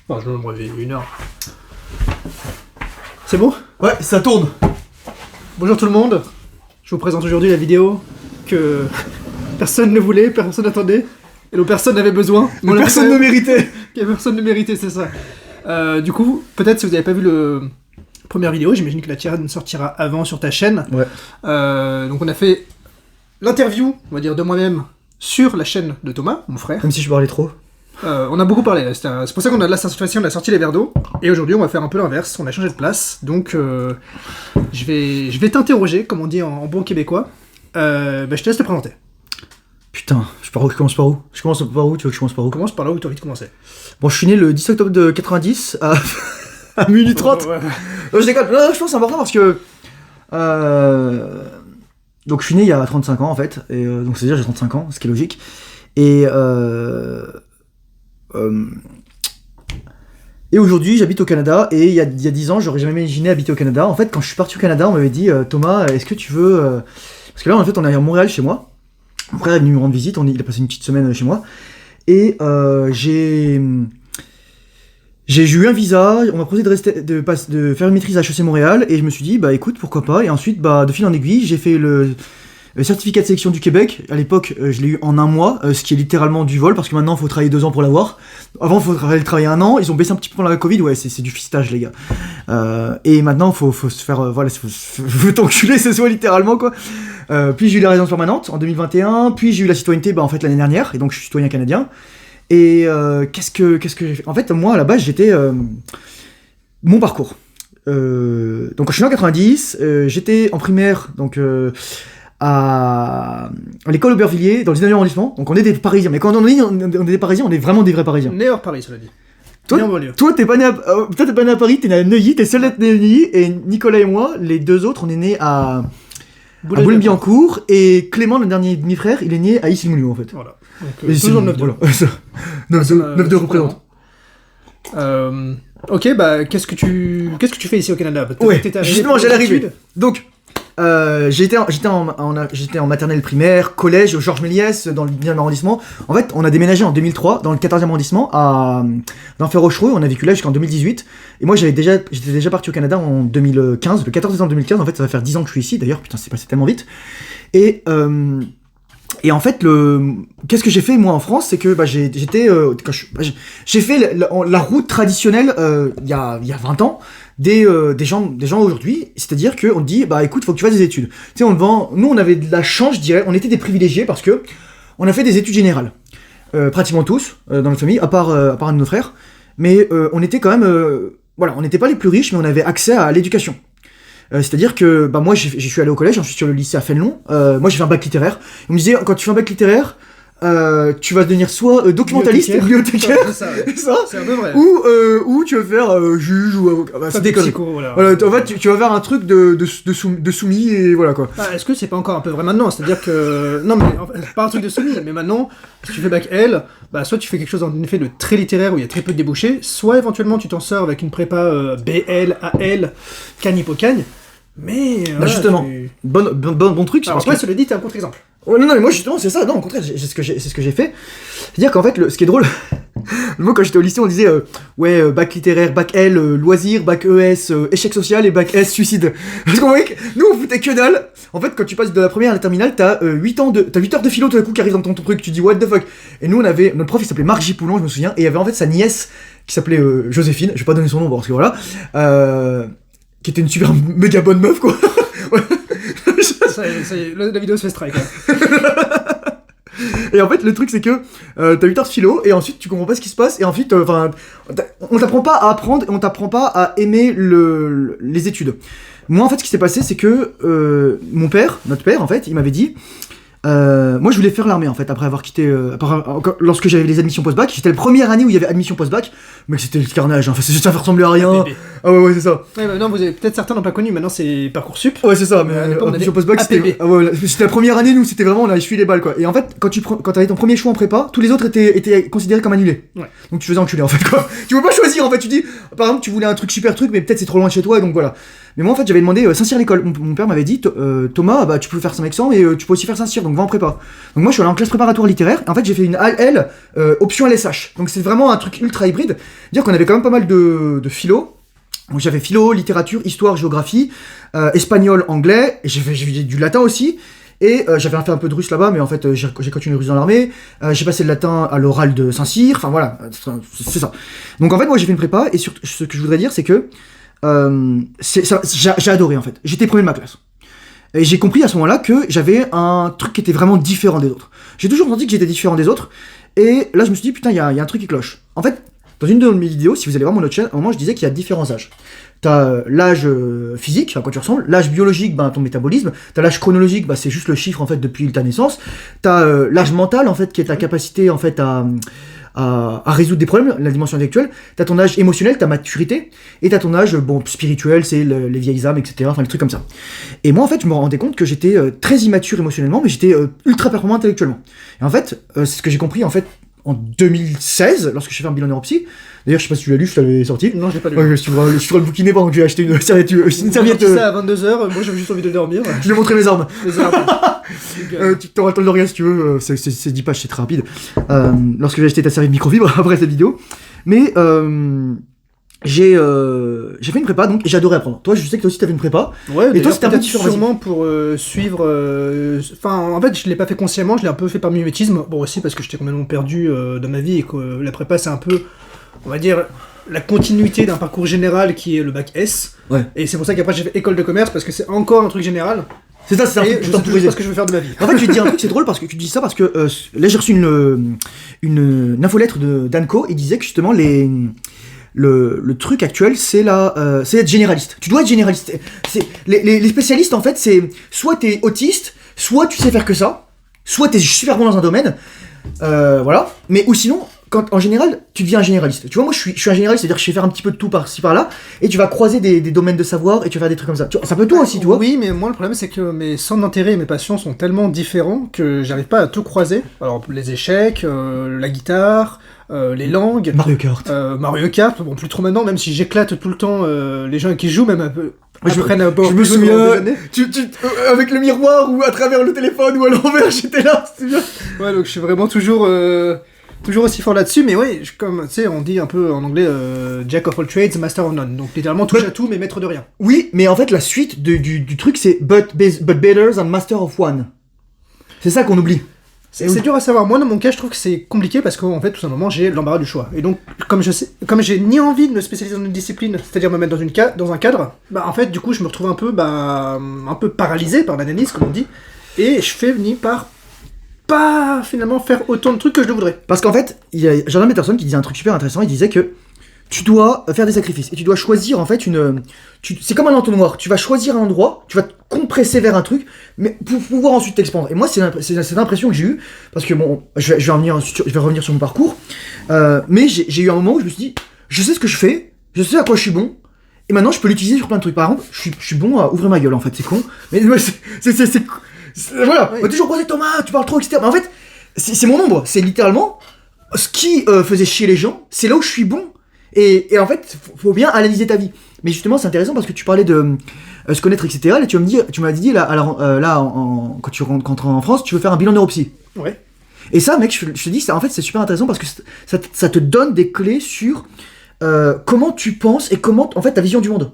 Enfin, je vais me réveiller 1 heure. C'est bon ? Ouais, ça tourne. Bonjour tout le monde. Je vous présente aujourd'hui la vidéo que personne ne voulait, personne n'attendait, et dont personne n'avait besoin. Personne ne méritait. Que personne ne méritait, c'est ça. Du coup, peut-être si vous n'avez pas vu le première vidéo, j'imagine que la tienne sortira avant sur ta chaîne. Ouais. Donc on a fait l'interview, on va dire, de moi-même sur la chaîne de Thomas, mon frère. Même si je parlais trop. On a beaucoup parlé, là. C'est pour ça qu'on a là cette fois-ci, on a sorti les verres d'eau. Et aujourd'hui, on va faire un peu l'inverse. On a changé de place. Donc, je vais t'interroger, comme on dit en bon québécois. Je te laisse te présenter. Putain, je commence par où ? Je commence par où ? Tu veux que je commence par où ? Commence par là où tu as envie de commencer. Bon, je suis né le 10 octobre de 90 à minuit 30. Ouais. Non, je déconne. Non, je pense que c'est important parce que... Donc, je suis né il y a 35 ans, en fait. Et donc, c'est-à-dire j'ai 35 ans, ce qui est logique. Et aujourd'hui, j'habite au Canada, et il y a 10 ans, j'aurais jamais imaginé habiter au Canada. En fait, quand je suis parti au Canada, on m'avait dit Thomas, est-ce que tu veux... Parce que là, en fait, on est à Montréal chez moi. Mon frère est venu me rendre visite, il a passé une petite semaine chez moi. Et j'ai eu un visa, on m'a proposé de faire une maîtrise à HEC Montréal, et je me suis dit, bah écoute, pourquoi pas. Et ensuite, de fil en aiguille, j'ai fait le certificat de sélection du Québec. À l'époque, je l'ai eu en 1 mois, ce qui est littéralement du vol, parce que maintenant, il faut travailler 2 ans pour l'avoir. Avant, il faut travailler 1 an. Ils ont baissé un petit peu pendant la Covid. Ouais, c'est du fistage, les gars. Et maintenant, faut se faire... faut t'enculer, c'est soit littéralement, quoi. Puis j'ai eu la résidence permanente en 2021. Puis j'ai eu la citoyenneté, en fait, l'année dernière. Et donc, je suis citoyen canadien. Et qu'est-ce que j'ai fait ? En fait, moi, à la base, j'étais... mon parcours. Donc, je suis né en 90. J'étais en primaire, donc... à l'école Aubervilliers, dans le 19e arrondissement. Donc on est des Parisiens, mais quand on est des Parisiens, on est vraiment des vrais Parisiens. Né hors Paris, cela dit. Toi, t'es pas né à Paris, t'es né à Neuilly, t'es seul à être né à Neuilly, et Nicolas et moi, les deux autres, on est nés à Boulogne-Billancourt, et Clément, le dernier demi-frère, il est né à Issy-les-Moulineaux, en fait. Voilà. Donc, toujours le 9-2. Voilà. 9-2 représente. Ok, qu'est-ce que tu fais ici au Canada ? Ouais, justement, j'allais arriver. Donc... j'étais en maternelle primaire, collège au Georges Méliès dans le 9e arrondissement. En fait, on a déménagé en 2003 dans le 14e arrondissement dans Ferrocheroux. On a vécu là jusqu'en 2018. Et moi, j'étais déjà parti au Canada en 2015, le 14 décembre 2015. En fait, ça va faire 10 ans que je suis ici. D'ailleurs, putain, c'est passé tellement vite. Et en fait, qu'est-ce que j'ai fait moi en France, c'est que j'ai fait la route traditionnelle il y a 20 ans. Des gens aujourd'hui, c'est-à-dire qu'on te dit, écoute, faut que tu fasses des études. Tu sais, nous on avait de la chance, je dirais, on était des privilégiés parce que on a fait des études générales. Pratiquement tous, dans notre famille, à part un de nos frères. Mais on était quand même, on n'était pas les plus riches, mais on avait accès à l'éducation. C'est-à-dire que, moi, je suis allé au collège, ensuite sur le lycée à Fénelon. Moi, j'ai fait un bac littéraire. On me disait, quand tu fais un bac littéraire, tu vas devenir soit documentaliste, bibliothécaire, c'est un peu vrai. ou tu vas faire juge ou avocat. C'est des psycho, voilà. En fait, tu vas faire un truc de soumis et voilà quoi. Est-ce que c'est pas encore un peu vrai maintenant ? C'est-à-dire que non, mais pas un truc de soumis, mais maintenant, si tu fais bac L, soit tu fais quelque chose en effet de très littéraire où il y a très peu de débouchés, soit éventuellement tu t'en sors avec une prépa BL, AL, cagne hypocagne. Mais justement, bon truc. Alors après, cela dit, t'es un contre-exemple. Ouais, non, mais moi justement, c'est ça, non, au contraire, c'est ce que j'ai fait. C'est-à-dire qu'en fait, ce qui est drôle, moi quand j'étais au lycée, on disait, bac littéraire, bac L, loisir, bac ES, échec social, et bac S, suicide. Parce qu'on voyait que nous, on foutait que dalle. En fait, quand tu passes de la première à la terminale, t'as 8 heures de philo tout d'un coup qui arrive dans ton truc, tu dis what the fuck. Et nous, notre prof, il s'appelait Marc Gipoulon, je me souviens, et il y avait en fait sa nièce, qui s'appelait Joséphine, je vais pas donner son nom, parce que voilà, qui était une super méga bonne meuf, quoi. Ça y est, la vidéo se fait strike. Et en fait, le truc, c'est que t'as 8 heures de philo, et ensuite, tu comprends pas ce qui se passe, et ensuite, on t'apprend pas à apprendre, et on t'apprend pas à aimer les études. Moi, en fait, ce qui s'est passé, c'est que notre père, en fait, il m'avait dit... moi je voulais faire l'armée en fait après avoir quitté lorsque j'avais les admissions post-bac, c'était la première année où il y avait admission post-bac, mais c'était le carnage, enfin ça ressemblait à rien. Ah ouais c'est ça. Ouais, non, peut-être certains n'ont pas connu, maintenant c'est Parcoursup. Ouais c'est ça, mais admission post-bac c'était la première année, nous c'était vraiment on a essuyé les balles quoi. Et en fait quand t'avais ton premier choix en prépa, tous les autres étaient considérés comme annulés. Ouais. Donc tu faisais enculer en fait quoi. Tu peux pas choisir en fait, tu dis par exemple tu voulais un truc super truc mais peut-être c'est trop loin de chez toi et donc voilà. Mais moi en fait j'avais demandé Saint-Cyr l'école. Mon père m'avait dit Thomas, bah tu peux faire 500 et tu peux aussi faire Saint-Cyr, donc va en prépa. Donc moi je suis allé en classe préparatoire littéraire et en fait j'ai fait une AL option LSH. Donc c'est vraiment un truc ultra hybride. Dire qu'on avait quand même pas mal de philo. Donc j'avais philo, littérature, histoire, géographie, espagnol, anglais, et j'ai fait du latin aussi. Et j'avais fait un peu de russe là-bas, mais en fait j'ai continué le russe dans l'armée. J'ai passé le latin à l'oral de Saint-Cyr, enfin voilà, c'est ça. Donc en fait moi j'ai fait une prépa, et surtout ce que je voudrais dire c'est que j'ai adoré en fait. J'étais premier de ma classe. Et j'ai compris à ce moment-là que j'avais un truc qui était vraiment différent des autres. J'ai toujours senti que j'étais différent des autres, et là je me suis dit putain il y a un truc qui cloche. En fait, dans une de mes vidéos, si vous allez voir mon autre chaîne, à un moment je disais qu'il y a différents âges. T'as l'âge physique, à quoi tu ressembles, l'âge biologique, ben, ton métabolisme, t'as l'âge chronologique, ben, c'est juste le chiffre en fait depuis ta naissance, t'as l'âge mental en fait qui est ta capacité en fait à résoudre des problèmes, la dimension intellectuelle, t'as ton âge émotionnel, ta maturité, et t'as ton âge bon, spirituel, c'est les vieilles âmes, etc., enfin les trucs comme ça. Et moi en fait je me rendais compte que j'étais très immature émotionnellement, mais j'étais ultra performant intellectuellement. Et en fait, c'est ce que j'ai compris en fait en 2016, lorsque j'ai fait un bilan neuropsy. D'ailleurs, je sais pas si tu l'as lu, je t'avais sorti. Non, j'ai pas lu. Ouais, je pourrais le bouquiner pendant que j'ai acheté une serviette. Une serviette. Ça à 22h, moi j'avais juste envie de dormir. Je vais montrer mes armes. Les armes. Tu t'auras le temps de le regarder si tu veux, c'est 10 pages, c'est très rapide. Lorsque j'ai acheté ta série de microfibre après cette vidéo. Mais j'ai fait une prépa, donc j'ai adoré apprendre. Toi, je sais que toi aussi t'avais une prépa. Ouais, et toi c'était un peu différent. Sûrement pour suivre. Enfin, en fait, je l'ai pas fait consciemment, je l'ai un peu fait par mimétisme. Bon, aussi parce que j'étais complètement perdu dans ma vie et que la prépa c'est un peu, on va dire, la continuité d'un parcours général qui est le bac S. Ouais. Et c'est pour ça qu'après j'ai fait école de commerce parce que c'est encore un truc général. C'est ça, c'est un truc je sais toujours pas ce que je veux faire de ma vie. En fait, je vais te dire un truc, c'est drôle parce que tu dis ça parce que là j'ai reçu une infolettre d'Anco, il disait que justement le truc actuel, c'est être généraliste. Tu dois être généraliste. Les spécialistes, en fait, c'est soit t'es autiste, soit tu sais faire que ça, soit t'es super bon dans un domaine, voilà. Mais ou sinon, en général, tu deviens un généraliste. Tu vois, moi, je suis un généraliste, c'est-à-dire que je sais faire un petit peu de tout par-ci par-là, et tu vas croiser des domaines de savoir, et tu vas faire des trucs comme ça. Tu vois, ça peut toi aussi, tu vois. Oui, mais moi, le problème, c'est que mes centres d'intérêt et mes passions sont tellement différents que j'arrive pas à tout croiser. Alors, les échecs, la guitare, les langues... Mario Kart, bon, plus trop maintenant, même si j'éclate tout le temps les gens qui jouent, même un peu... Je me souviens, avec le miroir ou à travers le téléphone ou à l'envers, j'étais là, c'est bien. Ouais, donc je suis vraiment toujours aussi fort là-dessus, mais ouais, comme tu sais, on dit un peu en anglais Jack of all trades, master of none. Donc littéralement touche à tout, mais maître de rien. Oui, mais en fait, la suite du truc, c'est but better than master of one. C'est ça qu'on oublie. C'est dur à savoir. Moi, dans mon cas, je trouve que c'est compliqué parce qu'en fait, tout simplement, j'ai l'embarras du choix. Et donc, comme j'ai ni envie de me spécialiser dans une discipline, c'est-à-dire me mettre dans un cadre, bah en fait, du coup, je me retrouve un peu paralysé par l'analyse, comme on dit, et je finis par pas finalement faire autant de trucs que je le voudrais. Parce qu'en fait, il y a Jordan Peterson qui disait un truc super intéressant. Il disait que tu dois faire des sacrifices et tu dois choisir en fait c'est comme un entonnoir. Tu vas choisir un endroit, tu vas te compresser vers un truc, mais pour pouvoir ensuite t'expandre. Et moi, c'est l'impression que j'ai eue parce que bon, je vais revenir sur mon parcours, mais j'ai eu un moment où je me suis dit, je sais ce que je fais, je sais à quoi je suis bon. Et maintenant, je peux l'utiliser sur plein de trucs. Par exemple, je suis bon à ouvrir ma gueule, en fait, c'est con. Mais voilà, on va toujours croiser Thomas, tu parles trop, etc. Mais en fait, c'est mon ombre. C'est littéralement ce qui faisait chier les gens, c'est là où je suis bon. Et en fait, faut bien analyser ta vie. Mais justement, c'est intéressant parce que tu parlais de se connaître, etc. Et tu m'as dit, quand tu rentres en France, tu veux faire un bilan neuropsy. Ouais. Et ça, mec, je te dis, en fait, c'est super intéressant parce que ça te donne des clés sur comment tu penses et comment, en fait, ta vision du monde.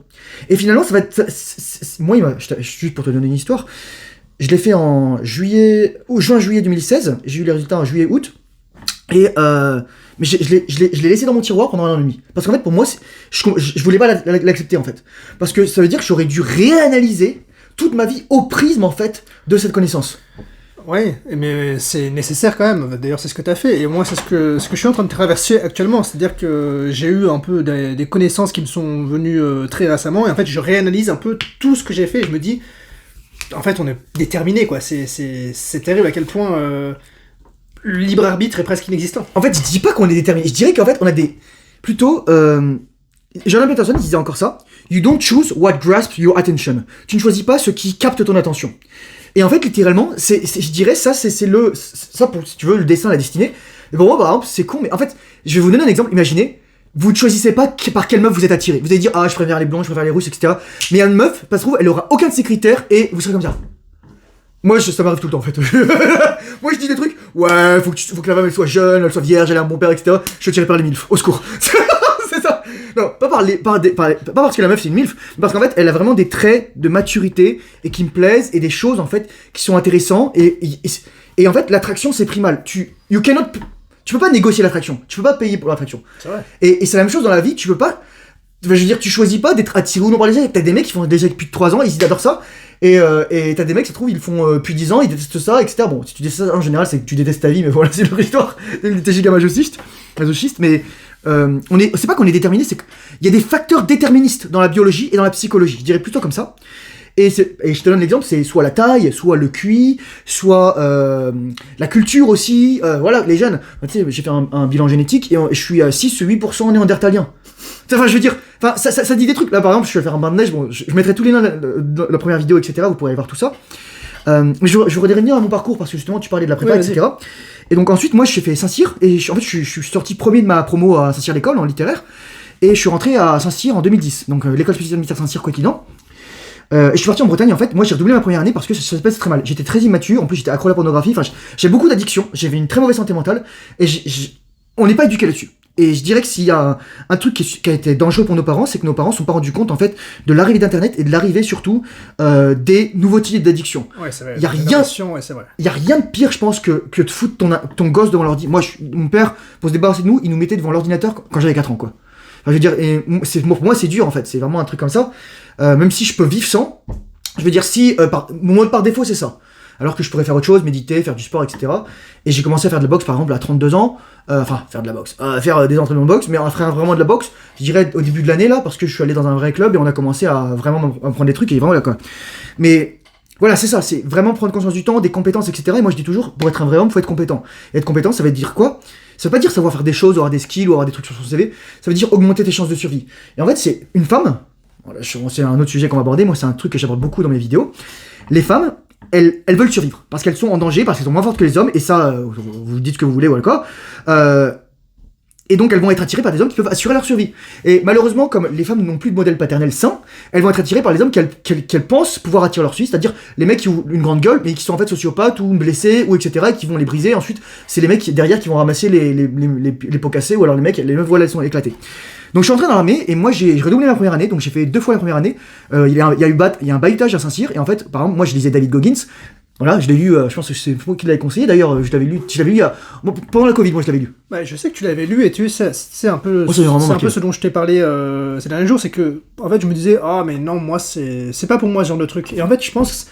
Et finalement, ça va être... Moi, juste pour te donner une histoire, je l'ai fait en juin-juillet 2016. J'ai eu les résultats en juillet-août. Et mais je l'ai laissé dans mon tiroir pendant 1 an et demi. Parce qu'en fait, pour moi, je voulais pas l'accepter, en fait. Parce que ça veut dire que j'aurais dû réanalyser toute ma vie au prisme, en fait, de cette connaissance. Ouais, mais c'est nécessaire quand même. D'ailleurs, c'est ce que tu as fait. Et moi, c'est ce que je suis en train de traverser actuellement. C'est-à-dire que j'ai eu un peu des connaissances qui me sont venues très récemment. Et en fait, je réanalyse un peu tout ce que j'ai fait. Et je me dis, en fait, on est déterminé, quoi. C'est terrible à quel point le libre arbitre est presque inexistant. En fait, je dis pas qu'on est déterminé. Je dirais qu'en fait, on a des... Plutôt... Jordan Peterson disait encore ça. You don't choose what grasps your attention. Tu ne choisis pas ce qui capte ton attention. Et en fait, littéralement, je dirais ça, c'est ça pour, si tu veux, le destin, la destinée. Et pour moi, par exemple, c'est con, mais en fait, je vais vous donner un exemple. Imaginez, vous ne choisissez pas par quelle meuf vous êtes attiré. Vous allez dire, ah, je préfère les blondes, je préfère les russes, etc. Mais il y a une meuf, ça se trouve, elle aura aucun de ces critères et vous serez comme ça. Moi, ça m'arrive tout le temps en fait. Moi, je dis des trucs, ouais, faut que la femme elle soit jeune, elle soit vierge, elle a un bon père, etc. Je suis tiré par les milfs, au secours. C'est ça. Non, pas parce que la meuf c'est une milf, mais parce qu'en fait, elle a vraiment des traits de maturité et qui me plaisent et des choses en fait qui sont intéressantes et en fait, l'attraction c'est primal. Tu peux pas négocier l'attraction, tu peux pas payer pour l'attraction. C'est vrai. Et c'est la même chose dans la vie, tu peux pas. Je veux dire, tu choisis pas d'être attiré ou non par les gens. T'as des mecs qui font déjà depuis 3 ans, ils adorent ça. Et t'as des mecs, ça se trouve, ils le font depuis 10 ans, ils détestent ça, etc. Bon, si tu détestes ça, en général, c'est que tu détestes ta vie, mais voilà, c'est leur histoire. T'es giga masochiste, mais c'est pas qu'on est déterminé, c'est qu'il y a des facteurs déterministes dans la biologie et dans la psychologie. Je dirais plutôt comme ça. Et je te donne l'exemple, c'est soit la taille, soit le QI, soit la culture aussi. Voilà, les jeunes. Tu sais, j'ai fait un bilan génétique et je suis à 6-8% néandertalien. Enfin, je veux dire, ça dit des trucs. Là, par exemple, je vais faire un bain de neige. Bon, je mettrai tous les liens dans la première vidéo, etc. Vous pourrez aller voir tout ça. Mais je voudrais revenir à mon parcours parce que justement, tu parlais de la prépa, etc. Et donc ensuite, moi, j'ai fait Saint-Cyr et en fait, je suis sorti premier de ma promo à Saint-Cyr l'école en littéraire et je suis rentré à Saint-Cyr en 2010. Donc l'école spéciale militaire Saint-Cyr Coquillan. Et je suis parti en Bretagne en fait. Moi, j'ai redoublé ma première année parce que ça se passait très mal. J'étais très immature. En plus, j'étais accro à la pornographie. Enfin, j'ai beaucoup d'addictions. J'avais une très mauvaise santé mentale et on n'est pas éduqué là-dessus. Et je dirais que s'il y a un truc qui a été dangereux pour nos parents, c'est que nos parents ne sont pas rendus compte en fait de l'arrivée d'internet et de l'arrivée surtout des nouveaux types d'addiction. Ouais, c'est vrai. Il y a rien de pire, je pense, que de foutre ton gosse devant l'ordi. Moi, mon père, pour se débarrasser de nous, il nous mettait devant l'ordinateur quand j'avais 4 ans, quoi. Enfin, je veux dire, pour moi, c'est dur en fait. C'est vraiment un truc comme ça. Même si je peux vivre sans, je veux dire, mon mode par défaut, c'est ça. Alors que je pourrais faire autre chose, méditer, faire du sport, etc. Et j'ai commencé à faire de la boxe, par exemple, à 32 ans. Faire de la boxe. Faire des entraînements de boxe, mais faire vraiment de la boxe, je dirais au début de l'année, là, parce que je suis allé dans un vrai club et on a commencé à vraiment à prendre des trucs et vraiment là, quoi. Mais voilà, c'est ça, c'est vraiment prendre conscience du temps, des compétences, etc. Et moi, je dis toujours, pour être un vrai homme, faut être compétent. Et être compétent, ça veut dire quoi ? Ça veut pas dire savoir faire des choses, ou avoir des skills, ou avoir des trucs sur son CV. Ça veut dire augmenter tes chances de survie. Et en fait, c'est une femme. Voilà, c'est un autre sujet qu'on va aborder. Moi, c'est un truc que j'aborde beaucoup dans mes vidéos. Les femmes, elles veulent survivre parce qu'elles sont en danger, parce qu'elles sont moins fortes que les hommes, et ça, vous dites ce que vous voulez, voilà quoi. Et donc elles vont être attirées par des hommes qui peuvent assurer leur survie. Et malheureusement, comme les femmes n'ont plus de modèle paternel sain, elles vont être attirées par les hommes qu'elles pensent pouvoir attirer leur survie, c'est-à-dire les mecs qui ont une grande gueule, mais qui sont en fait sociopathes ou blessés, ou etc., et qui vont les briser. Ensuite, c'est les mecs derrière qui vont ramasser les pots cassés, ou alors les meufs, voilà, elles sont éclatées. Donc je suis entré dans l'armée et moi j'ai redoublé ma première année, donc j'ai fait 2 fois la première année. Il y a un bahutage à Saint-Cyr et en fait, par exemple, moi je lisais David Goggins. Voilà, je l'ai lu, je pense que c'est moi qui l'avais conseillé d'ailleurs, je l'avais lu pendant la Covid, moi je l'avais lu. Ouais, je sais que tu l'avais lu et tu sais, c'est un peu, c'est un peu ce dont je t'ai parlé ces derniers jours, c'est que en fait je me disais, mais non, moi c'est pas pour moi ce genre de truc. Et en fait je pense,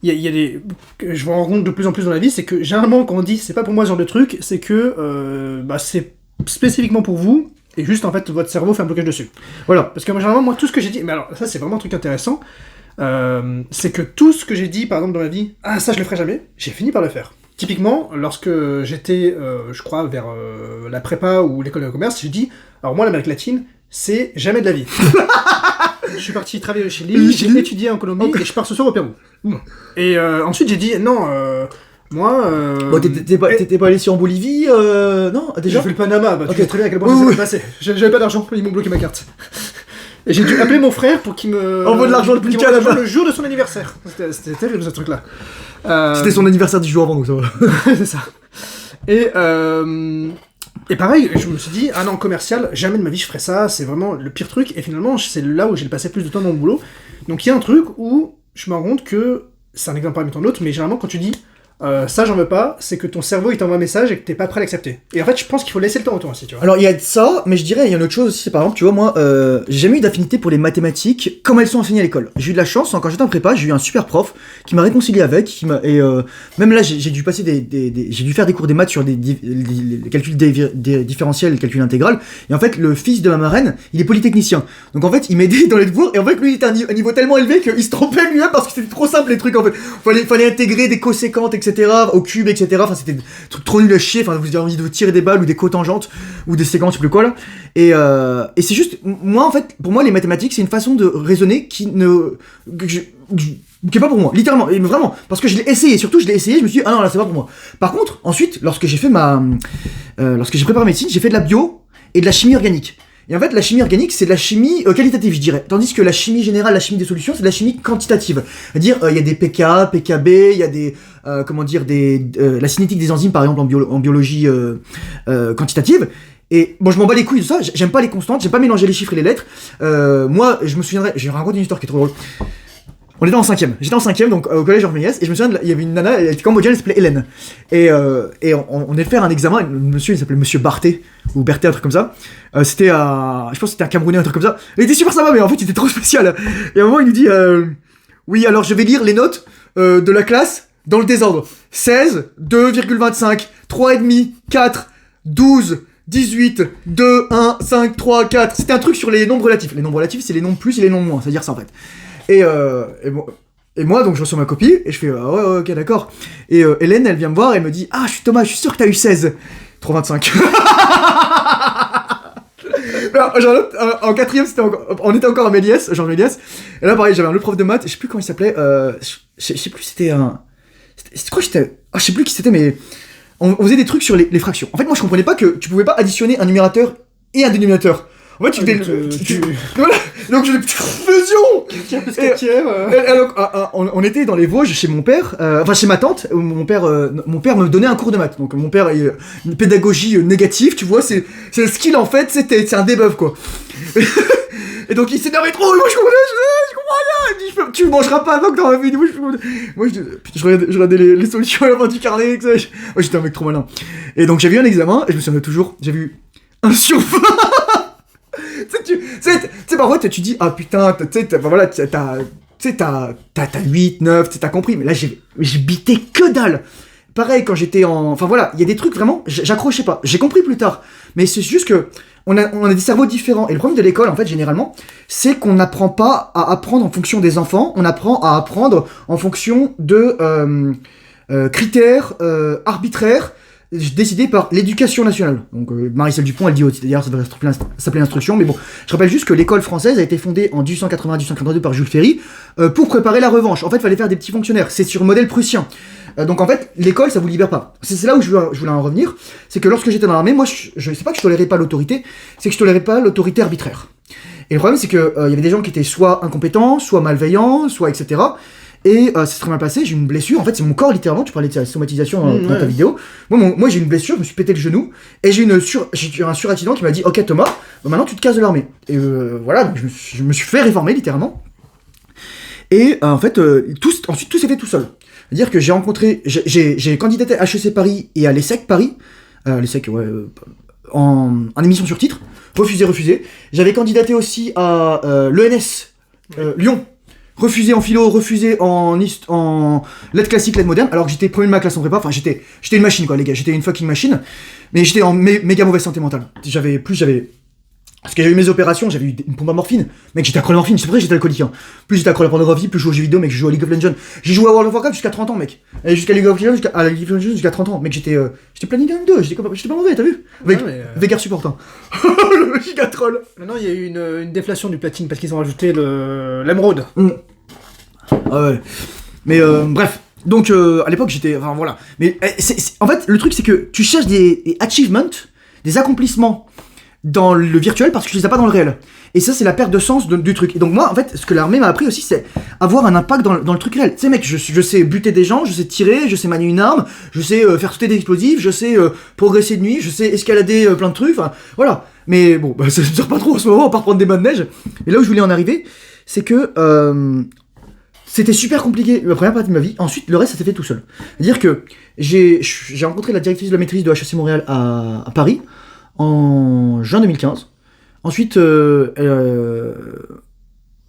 il y a des, je me rends compte de plus en plus dans la vie, c'est que généralement quand on dit c'est pas pour moi ce genre de truc, c'est que c'est spécifiquement pour vous. Et juste en fait votre cerveau fait un blocage dessus. Voilà. Parce que généralement moi tout ce que j'ai dit, mais alors ça c'est vraiment un truc intéressant, c'est que tout ce que j'ai dit par exemple dans ma vie, ça je le ferai jamais, j'ai fini par le faire. Typiquement lorsque j'étais je crois vers la prépa ou l'école de commerce, j'ai dit alors moi l'Amérique latine c'est jamais de la vie. Je suis parti travailler au Chili, j'ai étudié en Colombie et je pars ce soir au Pérou. Et ensuite j'ai dit non moi, Bon, t'étais pas allé sur en Bolivie, non, déjà. J'ai fait le Panama, tu sais très bien à quel point ça s'est passé. J'avais pas d'argent, ils m'ont bloqué ma carte. Et j'ai dû appeler mon frère pour qu'il me envoie de l'argent le jour de son anniversaire. C'était terrible ce truc-là. C'était son anniversaire 10 jours avant, donc ça va. C'est ça. Et pareil, je me suis dit, non, commercial, jamais de ma vie je ferais ça, c'est vraiment le pire truc. Et finalement, c'est là où j'ai passé plus de temps dans mon boulot. Donc il y a un truc où je me rends compte que, c'est un exemple parmi tant d'autres, mais généralement quand tu dis ça j'en veux pas, c'est que ton cerveau il t'envoie un message et que t'es pas prêt à l'accepter. Et en fait je pense qu'il faut laisser le temps au temps aussi, tu vois. Alors il y a ça, mais je dirais il y a une autre chose aussi, c'est par exemple, tu vois, moi j'ai jamais eu d'affinité pour les mathématiques comme elles sont enseignées à l'école. J'ai eu de la chance, quand j'étais en prépa, j'ai eu un super prof qui m'a réconcilié avec, même là j'ai dû passer j'ai dû faire des cours des maths sur les calculs différentiels et le calcul intégral, et en fait le fils de ma marraine, il est polytechnicien. Donc en fait il m'aidait dans les devoirs, et en fait lui il était à un niveau tellement élevé qu'il se trompait lui-même parce que c'était trop simple les trucs en fait. Fallait intégrer des coséquentes, etc. au cube, etc. Enfin, c'était des trucs trop nuls à chier. Enfin, vous avez envie de tirer des balles ou des cotangentes ou des séquences, je sais plus quoi là. Et c'est juste, moi en fait, pour moi, les mathématiques, c'est une façon de raisonner qui est pas pour moi, littéralement, et vraiment, parce que je l'ai essayé, surtout je l'ai essayé, je me suis dit, non, là c'est pas pour moi. Par contre, ensuite, lorsque j'ai préparé médecine, j'ai fait de la bio et de la chimie organique. Et en fait, la chimie organique, c'est de la chimie qualitative, je dirais. Tandis que la chimie générale, la chimie des solutions, c'est de la chimie quantitative. C'est-à-dire, il y a des pK, pKb, il y a des, la cinétique des enzymes, par exemple, en biologie quantitative. Et bon, je m'en bats les couilles de ça, j'aime pas les constantes, j'aime pas mélanger les chiffres et les lettres. Moi, je me souviendrai, j'ai raconté une histoire qui est trop drôle. On était en 5ème, j'étais en 5ème, donc au collège Jean-Méliès, et je me souviens, il y avait une nana, elle était cambodgienne, elle s'appelait Hélène. Et on allait faire un examen, le monsieur, il s'appelait Monsieur Barthé, ou Berthé, un truc comme ça. C'était je pense que c'était un Camerounais, un truc comme ça. Il était super sympa, mais en fait, il était trop spécial. Et à un moment, il nous dit, oui, alors je vais lire les notes de la classe dans le désordre. 16, 2,25, 3,5, 4, 12, 18, 2, 1, 5, 3, 4. C'était un truc sur les nombres relatifs. Les nombres relatifs, c'est les nombres plus et les nombres moins, c'est-à-dire ça en fait. Et moi, donc je reçois ma copie, et je fais ouais, ok, d'accord. Et Hélène, elle vient me voir, elle me dit, ah, Thomas, je suis sûr que t'as eu 16. 3,25. Alors, en 4ème, on était encore à Méliès, Jean Méliès. Et là, pareil, j'avais un autre prof de maths, je sais plus comment il s'appelait, je sais plus, c'était un. C'était quoi, je sais plus qui c'était, mais. On faisait des trucs sur les fractions. En fait, moi, je comprenais pas que tu pouvais pas additionner un numérateur et un dénominateur. En fait, tu fais voilà. Donc, je fais fusion. On était dans les Vosges chez mon père, enfin chez ma tante. Mon père me donnait un cours de maths. Donc, mon père, une pédagogie négative, tu vois, c'est le skill en fait, c'est un debuff quoi. Et donc il s'énervait trop, moi je comprends rien, il dit tu mangeras pas donc dans ma vie, moi je regardais les solutions à la fin du carnet, etc. Moi j'étais un mec trop malin. Et donc j'avais eu un examen, et je me souviens toujours, j'avais eu 1 sur 20. Tu sais, parfois tu dis, ah putain, tu sais, voilà, t'as 8, 9, t'as compris, mais là j'ai bité que dalle. Pareil quand j'étais en... Enfin voilà, il y a des trucs vraiment, j'accrochais pas, j'ai compris plus tard, mais c'est juste que on a des cerveaux différents, et le problème de l'école, en fait, généralement, c'est qu'on n'apprend pas à apprendre en fonction des enfants, on apprend à apprendre en fonction de critères arbitraires décidés par l'éducation nationale. Donc Marie-Celle Dupont, elle dit aussi, d'ailleurs ça devrait s'appeler l'instruction, mais bon, je rappelle juste que l'école française a été fondée en 1880-1882 par Jules Ferry pour préparer la revanche. En fait, il fallait faire des petits fonctionnaires, c'est sur le modèle prussien. Donc en fait, l'école, ça vous libère pas. C'est là où je voulais en revenir, c'est que lorsque j'étais dans l'armée, moi, je sais pas que je tolérais pas l'autorité, c'est que je tolérais pas l'autorité arbitraire. Et le problème, c'est que y avait des gens qui étaient soit incompétents, soit malveillants, soit etc. Et c'est très mal passé, j'ai eu une blessure, en fait c'est mon corps littéralement, tu parlais de la somatisation dans ta vidéo, moi j'ai eu une blessure, je me suis pété le genou, et j'ai eu un suraccident qui m'a dit, ok Thomas, maintenant tu te casses de l'armée. Et voilà, donc je me suis fait réformer littéralement. Et en fait, ensuite tout s'est fait tout seul. C'est-à-dire que j'ai candidaté à HEC Paris et à l'ESSEC Paris, l'ESSEC, ouais, en émission sur titre, refusé. J'avais candidaté aussi à l'ENS, Lyon, refusé en philo, refusé en lettres classiques, lettres modernes, alors que j'étais premier de ma classe en prépa, enfin j'étais une machine quoi les gars, j'étais une fucking machine, mais j'étais en méga mauvaise santé mentale. Parce que j'avais eu mes opérations, j'avais eu une pompe à morphine. Mec, j'étais accro à la morphine, c'est pour ça que j'étais alcoolique. Hein. Plus j'étais accro à la pornographie, plus je joue aux jeux vidéo, mec, je joue à League of Legends. J'ai joué à World of Warcraft jusqu'à 30 ans, mec. Et jusqu'à League of Legends, jusqu'à 30 ans. Mec, j'étais planning 2, j'étais pas mauvais, t'as vu? Avec Vegar Support. Hein. Le giga troll. Maintenant, il y a eu une déflation du platine parce qu'ils ont rajouté l'émeraude. Ah ouais. Mais bref. Donc à l'époque, j'étais... Enfin voilà. Mais en fait, le truc, c'est que tu cherches des achievements, des accomplissements dans le virtuel parce que je les ai pas dans le réel. Et ça, c'est la perte de sens du truc. Et donc moi, en fait, ce que l'armée m'a appris aussi, c'est avoir un impact dans le truc réel. Tu sais, mec, je sais buter des gens, je sais tirer, je sais manier une arme, je sais faire sauter des explosifs, je sais progresser de nuit, je sais escalader plein de trucs, enfin, voilà. Mais bon, ça ne me sert pas trop en ce moment, à part prendre des bains de neige. Et là où je voulais en arriver, c'est que c'était super compliqué la première partie de ma vie. Ensuite, le reste, ça s'est fait tout seul. C'est-à-dire que j'ai rencontré la directrice de la maîtrise de HEC Montréal à Paris, en juin 2015. Ensuite,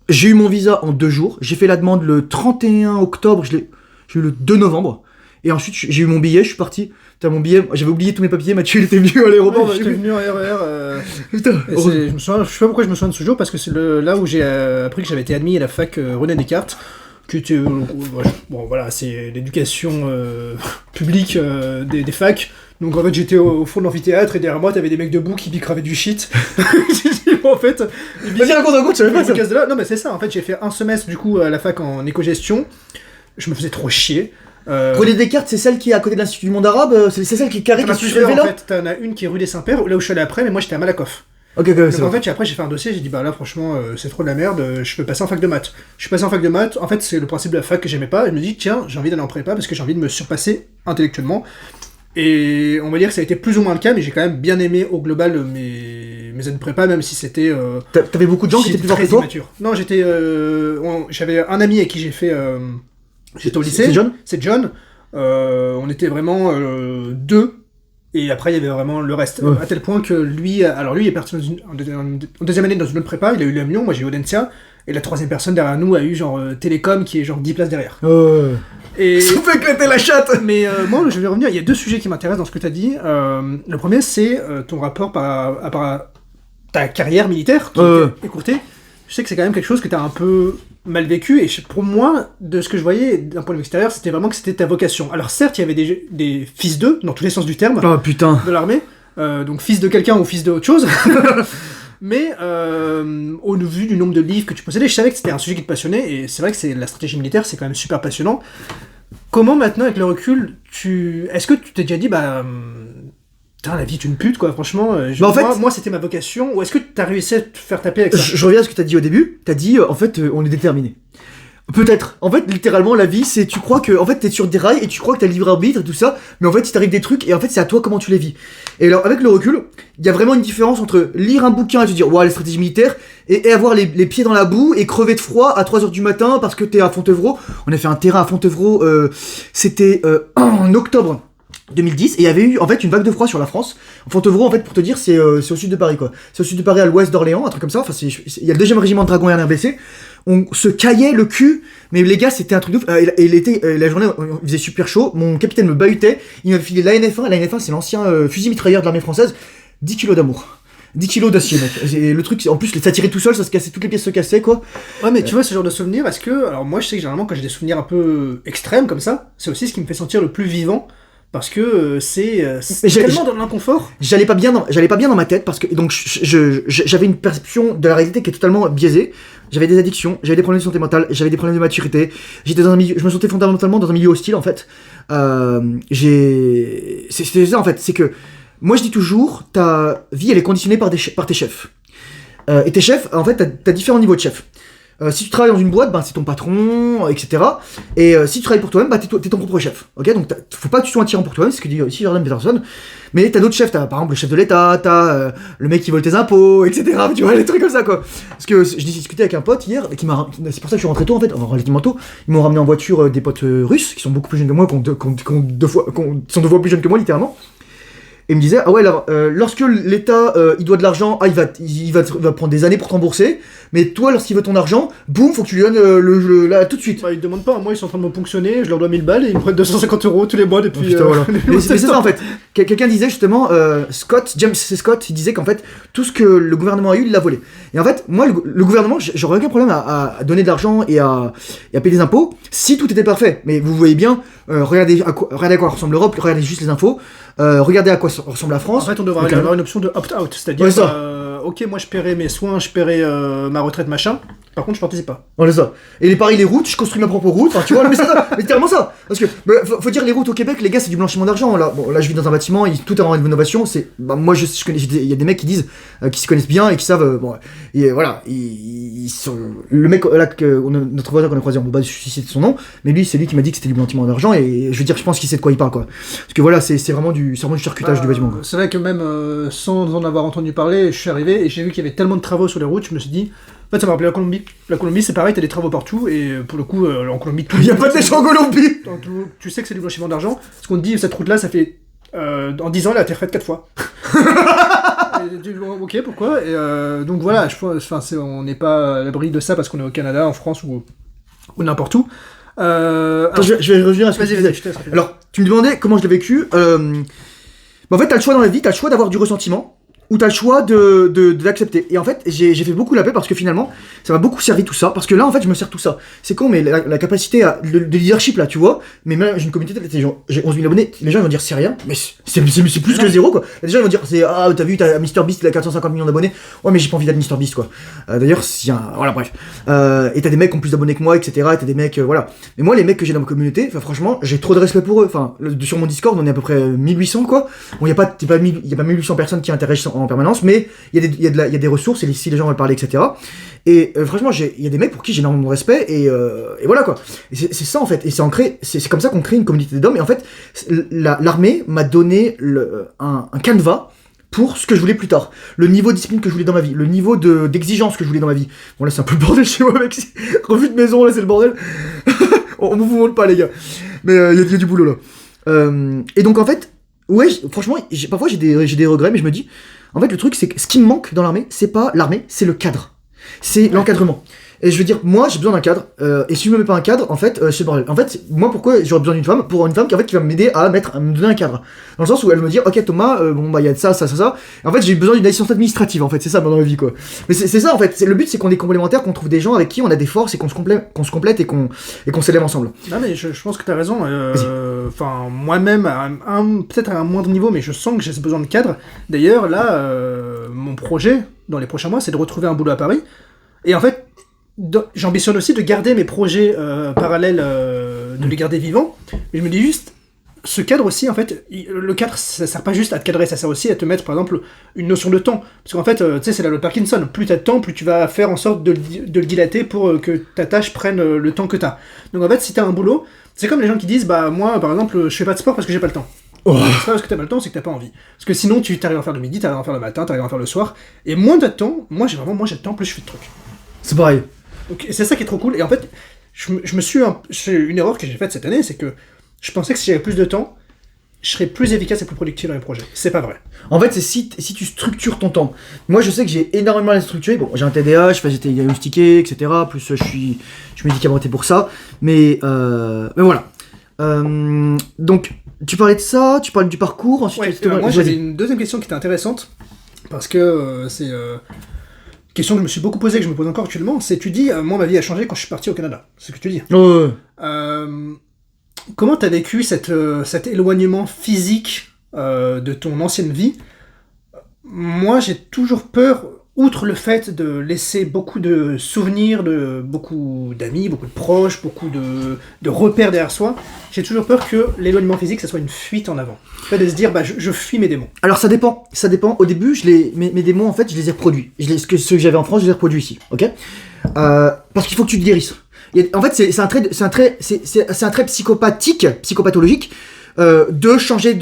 j'ai eu mon visa en 2 jours. J'ai fait la demande le 31 octobre, j'ai eu le 2 novembre. Et ensuite, j'ai eu mon billet, je suis parti. Putain, mon billet, j'avais oublié tous mes papiers. Mathieu, il était venu à l'aéroport. J'étais venu en RER. Putain, je sais pas pourquoi je me souviens de ce jour, parce que c'est là où j'ai appris que j'avais été admis à la fac René Descartes. Bon, voilà, c'est l'éducation publique des facs. Donc en fait j'étais au fond de l'amphithéâtre et derrière moi t'avais des mecs debout qui bicravaient du shit. En fait, vas-y raconte, je savais pas ça. Non mais c'est ça, en fait j'ai fait un semestre du coup à la fac en éco-gestion. Je me faisais trop chier. René Descartes, c'est celle qui est à côté de l'Institut du monde arabe, c'est celle qui est carrée, qui est là. En fait, t'en as une qui est rue des Saints-Pères, là où je suis allé après, mais moi j'étais à Malakoff. Ok, Donc c'est en vrai. fait, après j'ai fait un dossier, j'ai dit bah là franchement c'est trop de la merde, je peux passer en fac de maths. Je suis passé en fac de maths, en fait c'est le principe de la fac que j'aimais pas, et je me dis tiens j'ai envie d'aller en prépa parce que j'ai envie de me surpasser intellectuellement. Et on va dire que ça a été plus ou moins le cas, mais j'ai quand même bien aimé au global mes années de prépa, même si c'était... T'avais beaucoup de gens qui étaient plus forts que très toi. immature. Non, j'avais un ami avec qui j'ai fait... j'étais au lycée. C'est John. C'est John. On était vraiment deux. Et après, il y avait vraiment le reste. Ouais. À tel point que lui... Alors lui, il est parti en deuxième année dans une autre prépa. Il a eu l'Amiens, moi j'ai eu Audencia. Et la troisième personne derrière nous a eu genre Télécom, qui est genre 10 places derrière. Et... Ça fait éclater la chatte. Mais moi, je vais revenir. Il y a deux sujets qui m'intéressent dans ce que tu as dit. Le premier, c'est ton rapport par rapport à ta carrière militaire, qui était écourtée. Je sais que c'est quand même quelque chose que tu as un peu mal vécu. Et pour moi, de ce que je voyais d'un point de vue extérieur, c'était vraiment que c'était ta vocation. Alors certes, il y avait des fils d'eux, dans tous les sens du terme, Oh putain. de l'armée. Donc fils de quelqu'un ou fils de autre chose. Mais au vu du nombre de livres que tu possédais, je savais que c'était un sujet qui te passionnait, et c'est vrai que la stratégie militaire, c'est quand même super passionnant. Comment maintenant, avec le recul, est-ce que tu t'es déjà dit, putain, la vie est une pute, quoi, franchement, en fait, moi c'était ma vocation, ou est-ce que t'as réussi à te faire taper avec ça? Je reviens à ce que t'as dit au début. T'as dit, en fait, on est déterminé. Peut-être. En fait, littéralement, la vie, c'est tu crois que, en fait, t'es sur des rails et tu crois que t'as le libre arbitre et tout ça, mais en fait, il t'arrive des trucs et en fait, c'est à toi comment tu les vis. Et alors, avec le recul, il y a vraiment une différence entre lire un bouquin et te dire, ouais, les stratégies militaires, et avoir les pieds dans la boue et crever de froid à 3h du matin parce que t'es à Fontevraud. On a fait un terrain à Fontevraud, c'était en octobre 2010, et il y avait eu en fait une vague de froid sur la France. Fontevraud, en fait, pour te dire, c'est au sud de Paris, quoi. C'est au sud de Paris, à l'ouest d'Orléans, un truc comme ça. Enfin, il y a le 2e régiment de dragons RNBC. On se caillait le cul, mais les gars, c'était un truc de ouf. La journée, il faisait super chaud. Mon capitaine me bahutait. Il m'avait filé l'ANF1. L'ANF1, c'est l'ancien fusil mitrailleur de l'armée française. 10 kilos d'amour. 10 kilos d'acier, mec. Et le truc, en plus, ça tirait tout seul, ça se cassait, toutes les pièces se cassaient, quoi. Ouais, mais tu vois, ce genre de souvenirs, est-ce que... Alors moi, je sais que généralement, quand j'ai des souvenirs un peu extrêmes comme ça, c'est aussi ce qui me fait sentir le plus vivant. Parce que c'est tellement dans l'inconfort. J'allais pas bien dans ma tête parce que donc j'avais une perception de la réalité qui est totalement biaisée. J'avais des addictions, j'avais des problèmes de santé mentale, j'avais des problèmes de maturité. J'étais dans un milieu, je me sentais fondamentalement dans un milieu hostile en fait. C'était ça en fait, c'est que moi je dis toujours, ta vie elle est conditionnée par tes chefs. Et tes chefs, en fait, t'as différents niveaux de chefs. Si tu travailles dans une boîte, c'est ton patron, etc. Et si tu travailles pour toi-même, t'es ton propre chef. Ok, donc faut pas que tu sois un tyran pour toi-même, c'est ce que dit aussi Jordan Peterson. Mais t'as d'autres chefs, t'as par exemple le chef de l'État, t'as le mec qui vole tes impôts, etc. Tu vois, les trucs comme ça quoi. Parce que je discutais avec un pote hier, c'est pour ça que je suis rentré tôt en fait, enfin relativement tôt. Ils m'ont ramené en voiture des potes russes qui sont beaucoup plus jeunes que moi, qui sont 2 fois plus jeunes que moi littéralement. Et il me disait, ah ouais, alors, lorsque l'État, il doit de l'argent, il va prendre des années pour te rembourser, mais toi, lorsqu'il veut ton argent, boum, faut que tu lui donnes là, tout de suite. Bah, ils demandent pas, moi, ils sont en train de me ponctionner, je leur dois 1000 balles et ils me prennent 250 € tous les mois depuis... Putain, voilà. Mais c'est ça, en fait. Quelqu'un disait, justement, James C. Scott, il disait qu'en fait, tout ce que le gouvernement a eu, il l'a volé. Et en fait, moi, le gouvernement, j'aurais aucun problème à donner de l'argent et à payer des impôts, si tout était parfait. Mais vous voyez bien, regardez à quoi ressemble l'Europe, regardez juste les infos, regardez à quoi ressemble la France. En fait, on devrait avoir une option de opt-out, c'est-à-dire, ok, moi je paierai mes soins, je paierai ma retraite, machin, par contre je participe pas. Voilà ça. Et les paris, les routes, je construis ma propre route, enfin tu vois, mais c'est ça, mais littéralement ça. Parce que, faut dire, les routes au Québec, les gars, c'est du blanchiment d'argent, là. Bon, là je vis dans un bâtiment, tout est en rénovation, moi je connais, il y a des mecs qui disent, qui se connaissent bien et qui savent, et voilà, ils sont, le mec, là, notre voisin qu'on a croisé, on peut pas citer son nom, mais lui, c'est lui qui m'a dit que c'était du blanchiment d'argent, et je veux dire, je pense qu'il sait de quoi il parle, quoi. Parce que voilà, c'est vraiment du charcutage du bâtiment, quoi. C'est vrai que même sans en avoir entendu parler, je suis arrivé et j'ai vu qu'il y avait tellement de travaux sur les routes, je me suis dit, en fait ça m'a rappelé la Colombie. La Colombie c'est pareil, t'as des travaux partout et pour le coup en Colombie tout. Il y a pas de lèche en Colombie. Tu sais que c'est du blanchiment d'argent, parce qu'on te dit cette route là ça fait en 10 ans elle a été refaite 4 fois. Ok, pourquoi? Et donc voilà, on n'est pas à l'abri de ça parce qu'on est au Canada, en France ou n'importe où. Attends, je vais revenir à ce que tu disais. Alors, tu me demandais comment je l'ai vécu. En fait, t'as le choix dans la vie, t'as le choix d'avoir du ressentiment, ou t'as le choix de l'accepter. Et en fait, j'ai fait beaucoup la paix parce que finalement, ça m'a beaucoup servi tout ça. Parce que là, en fait, je me sers tout ça. C'est con, mais la capacité de leadership, là, tu vois. Mais même, j'ai une communauté, j'ai 11 000 abonnés. Les gens ils vont dire c'est rien, mais c'est plus que zéro, quoi. Les gens ils vont dire t'as vu, t'as MrBeast, il a 450 millions d'abonnés. Ouais, mais j'ai pas envie d'être MrBeast, quoi. D'ailleurs, voilà, bref. Et t'as des mecs qui ont plus d'abonnés que moi, etc. Et t'as des mecs, voilà. Mais moi, les mecs que j'ai dans ma communauté, franchement, j'ai trop de respect pour eux. Enfin, sur mon Discord, on est à peu près 1800, quoi. Bon, y a pas 1800 personnes qui interagissent en permanence, mais il y a des ressources, et si les gens veulent parler, etc. Et franchement, il y a des mecs pour qui j'ai énormément de respect, et voilà quoi. Et c'est ça en fait, et c'est ancré, c'est comme ça qu'on crée une communauté d'hommes, et en fait, l'armée m'a donné un canevas pour ce que je voulais plus tard. Le niveau de discipline que je voulais dans ma vie, le niveau d'exigence que je voulais dans ma vie. Bon là c'est un peu le bordel chez moi mec, revue de maison là c'est le bordel. On vous montre pas les gars. Mais il y a du boulot là. Et donc en fait, ouais, franchement, parfois j'ai des regrets, mais je me dis, en fait le truc c'est que ce qui me manque dans l'armée, c'est pas l'armée, c'est le cadre. C'est l'encadrement. Et je veux dire, moi j'ai besoin d'un cadre, et si je me mets pas un cadre, en fait, c'est le bordel. En fait, moi pourquoi j'aurais besoin d'une femme? Pour une femme qui va m'aider à me donner un cadre. Dans le sens où elle me dit, ok Thomas, bon bah il y a ça. Et en fait j'ai besoin d'une assistance administrative, en fait, c'est ça dans la vie quoi. Mais c'est ça en fait, le but c'est qu'on est complémentaires, qu'on trouve des gens avec qui on a des forces et qu'on se complète et qu'on s'élève ensemble. Non mais je pense que t'as raison, enfin moi-même, peut-être à un moindre niveau, mais je sens que j'ai besoin de cadre. D'ailleurs là, mon projet dans les prochains mois c'est de retrouver un boulot à Paris, et en fait, j'ambitionne aussi de garder mes projets parallèles, de les garder vivants, mais je me dis juste, ce cadre aussi, en fait, le cadre, ça sert pas juste à te cadrer, ça sert aussi à te mettre, par exemple, une notion de temps. Parce qu'en fait, tu sais, c'est la loi de Parkinson, plus t'as de temps, plus tu vas faire en sorte de le dilater pour que ta tâche prenne le temps que t'as. Donc en fait, si t'as un boulot, c'est comme les gens qui disent, bah moi, par exemple, je fais pas de sport parce que j'ai pas le temps. Oh. C'est pas parce que t'as pas le temps, c'est que t'as pas envie. Parce que sinon, tu t'arrives à faire le midi, t'arrives à faire le matin, t'arrives à faire le soir, et moins t'as de temps, moi j'ai de temps, plus je fais de trucs. C'est pareil. Donc, c'est ça qui est trop cool. Et en fait, c'est une erreur que j'ai faite cette année, c'est que je pensais que si j'avais plus de temps, je serais plus efficace et plus productif dans mes projets. C'est pas vrai. En fait, c'est si tu structures ton temps. Moi, je sais que j'ai énormément à structurer. Bon, j'ai un TDAH, j'ai été diagnostiqué, etc. Plus je suis médicamenté pour ça. Mais voilà. Donc, tu parlais de ça, tu parlais du parcours. Ensuite, moi, j'avais une deuxième question qui était intéressante. Parce que c'est... question que je me suis beaucoup posée, que je me pose encore actuellement, c'est tu dis, moi ma vie a changé quand je suis parti au Canada. C'est ce que tu dis. Comment t'as vécu cet éloignement physique de ton ancienne vie? Moi j'ai toujours peur, outre le fait de laisser beaucoup de souvenirs, de beaucoup d'amis, beaucoup de proches, beaucoup de repères derrière soi, j'ai toujours peur que l'éloignement physique ça soit une fuite en avant. Le fait de se dire, bah je fuis mes démons. Alors ça dépend. Au début, mes démons en fait, je les ai reproduits. Ceux que j'avais en France, je les ai reproduits ici. Ok. Parce qu'il faut que tu te guérisses. En fait, c'est un trait psychopathologique, de changer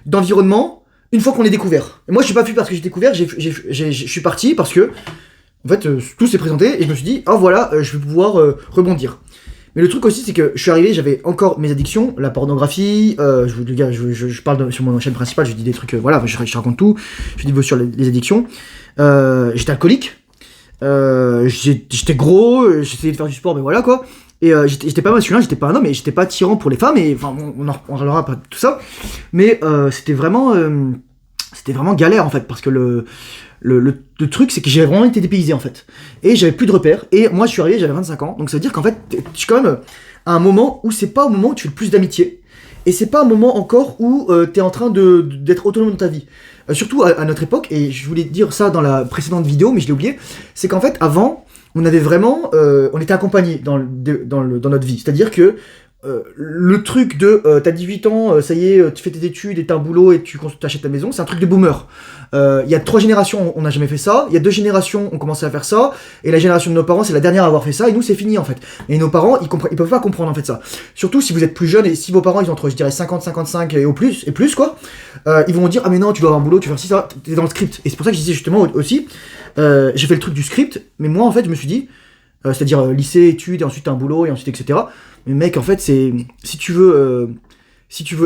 d'environnement une fois qu'on est découvert. Et moi, je suis pas fui parce que j'ai découvert, je suis parti parce que, en fait, tout s'est présenté et je me suis dit, oh voilà, je vais pouvoir rebondir. Mais le truc aussi, c'est que je suis arrivé, j'avais encore mes addictions, la pornographie, je parle sur mon chaîne principale, je dis des trucs, voilà, je raconte tout, je dis sur les addictions. J'étais alcoolique, j'étais gros, j'essayais de faire du sport, mais voilà quoi. Et j'étais pas masculin, j'étais pas un homme, et j'étais pas attirant pour les femmes, et enfin, on en parlera pas de tout ça. Mais c'était vraiment galère en fait, parce que le truc, c'est que j'ai vraiment été dépaysé en fait. Et j'avais plus de repères. Et moi, je suis arrivé, j'avais 25 ans. Donc ça veut dire qu'en fait, je suis quand même à un moment où c'est pas au moment où tu fais le plus d'amitié. Et c'est pas un moment encore où t'es en train d'être autonome dans ta vie. Surtout à notre époque, et je voulais dire ça dans la précédente vidéo, mais je l'ai oublié, c'est qu'en fait, avant, on avait vraiment... on était accompagnés dans notre vie. C'est-à-dire que le truc de t'as 18 ans, ça y est, tu fais tes études et t'as un boulot et tu t'achètes ta maison, c'est un truc de boomer. Il y a 3 générations, on n'a jamais fait ça. Il y a 2 générations, on commençait à faire ça. Et la génération de nos parents, c'est la dernière à avoir fait ça. Et nous, c'est fini en fait. Et nos parents, ils peuvent pas comprendre en fait ça. Surtout si vous êtes plus jeune et si vos parents, ils ont entre, je dirais, 50, 55 et plus quoi. Ils vont dire, ah mais non, tu dois avoir un boulot, tu vas faire ci, ça, t'es dans le script. Et c'est pour ça que je disais justement aussi, j'ai fait le truc du script. Mais moi, en fait, je me suis dit, c'est-à-dire lycée, études, et ensuite un boulot, et ensuite etc. Mais mec, en fait, c'est si tu veux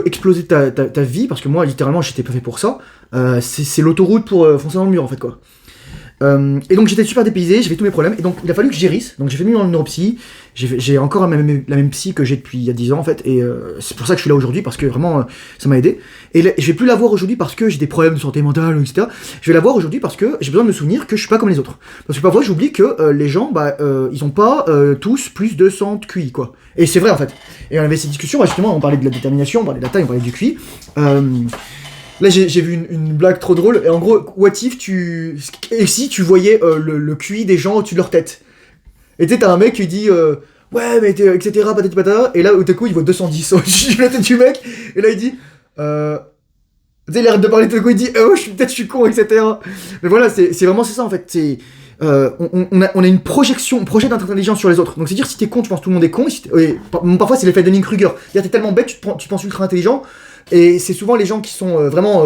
exploser ta vie, parce que moi, littéralement, j'étais pas fait pour ça, c'est l'autoroute pour foncer dans le mur, en fait, quoi. Et donc, j'étais super dépaysé, j'avais tous mes problèmes, et donc, il a fallu que je guérisse. Donc, j'ai fait mieux dans le neuropsy, j'ai encore la même psy que j'ai depuis il y a 10 ans, en fait, et c'est pour ça que je suis là aujourd'hui, parce que vraiment, ça m'a aidé. Et là, je vais plus la voir aujourd'hui parce que j'ai des problèmes de santé mentale, etc. Je vais la voir aujourd'hui parce que j'ai besoin de me souvenir que je suis pas comme les autres. Parce que parfois, j'oublie que les gens, ils ont pas tous plus de 100 QI, quoi. Et c'est vrai, en fait. Et on avait ces discussions, justement, on parlait de la détermination, on parlait de la taille, on parlait du QI. Là, j'ai vu une blague trop drôle, et en gros, what if et si tu voyais le QI des gens au-dessus de leur tête? Et tu sais, t'as un mec qui dit, ouais, mais etc., patati patata, et là, tout à coup, il voit 210 au-dessus de la tête du mec, et là, il dit, Tu sais, il arrête de parler de quoi, il dit oh, peut-être je suis con, etc. Mais voilà, c'est vraiment ça en fait. On a une projection, on projette notre intelligence sur les autres. Donc c'est-à-dire si t'es con, tu penses que tout le monde est con. Parfois c'est l'effet de Dunning-Kruger. C'est-à-dire t'es tellement bête, tu penses ultra intelligent. Et c'est souvent les gens qui sont vraiment,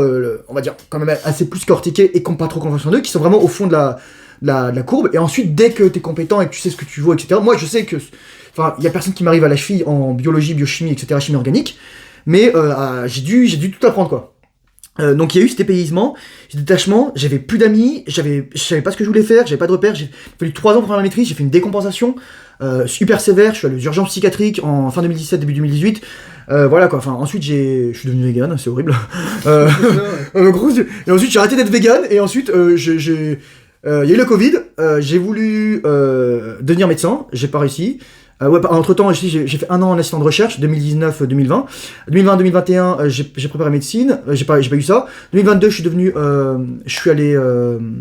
on va dire, quand même assez plus cortiqués et qui n'ont pas trop confiance en eux, qui sont vraiment au fond de la courbe. Et ensuite, dès que t'es compétent et que tu sais ce que tu vaux, etc. Moi, je sais que, enfin, il y a personne qui m'arrive à la cheville en biologie, biochimie, etc., chimie organique. Mais j'ai dû tout apprendre, quoi. Donc il y a eu cet épaysement, ce détachement, j'avais plus d'amis, je savais pas ce que je voulais faire, j'avais pas de repères, j'ai fallu 3 ans pour faire la maîtrise, j'ai fait une décompensation super sévère, je suis allé aux urgences psychiatriques en fin 2017, début 2018, voilà quoi, enfin ensuite je suis devenu vegan, c'est horrible, et ensuite j'ai arrêté d'être vegan, et ensuite il y a eu le Covid, j'ai voulu devenir médecin, j'ai pas réussi. Entre temps, j'ai fait 1 an en assistant de recherche, 2019-2020. 2020-2021, j'ai préparé médecine, j'ai pas eu ça. 2022,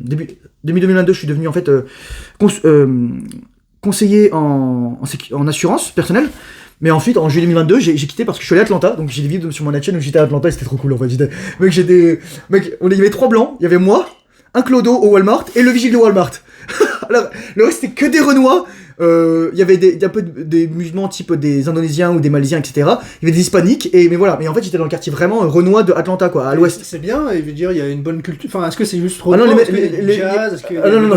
début 2022, je suis devenu en fait conseiller en assurance personnelle. Mais ensuite, en juillet 2022, j'ai quitté parce que je suis allé à Atlanta. Donc j'ai des vidéos sur mon chaîne où j'étais à Atlanta et c'était trop cool en fait. Il y avait 3 blancs, il y avait moi, un clodo au Walmart et le vigile de Walmart. Alors, le reste c'était que des Renois. Il y avait un peu des musulmans type des Indonésiens ou des Malaisiens, etc. Il y avait des Hispaniques, mais voilà. Mais en fait, j'étais dans le quartier vraiment renois de Atlanta, quoi, à l'ouest. C'est bien, et je veux dire, il y a une bonne culture. Enfin, est-ce que c'est juste trop non, non,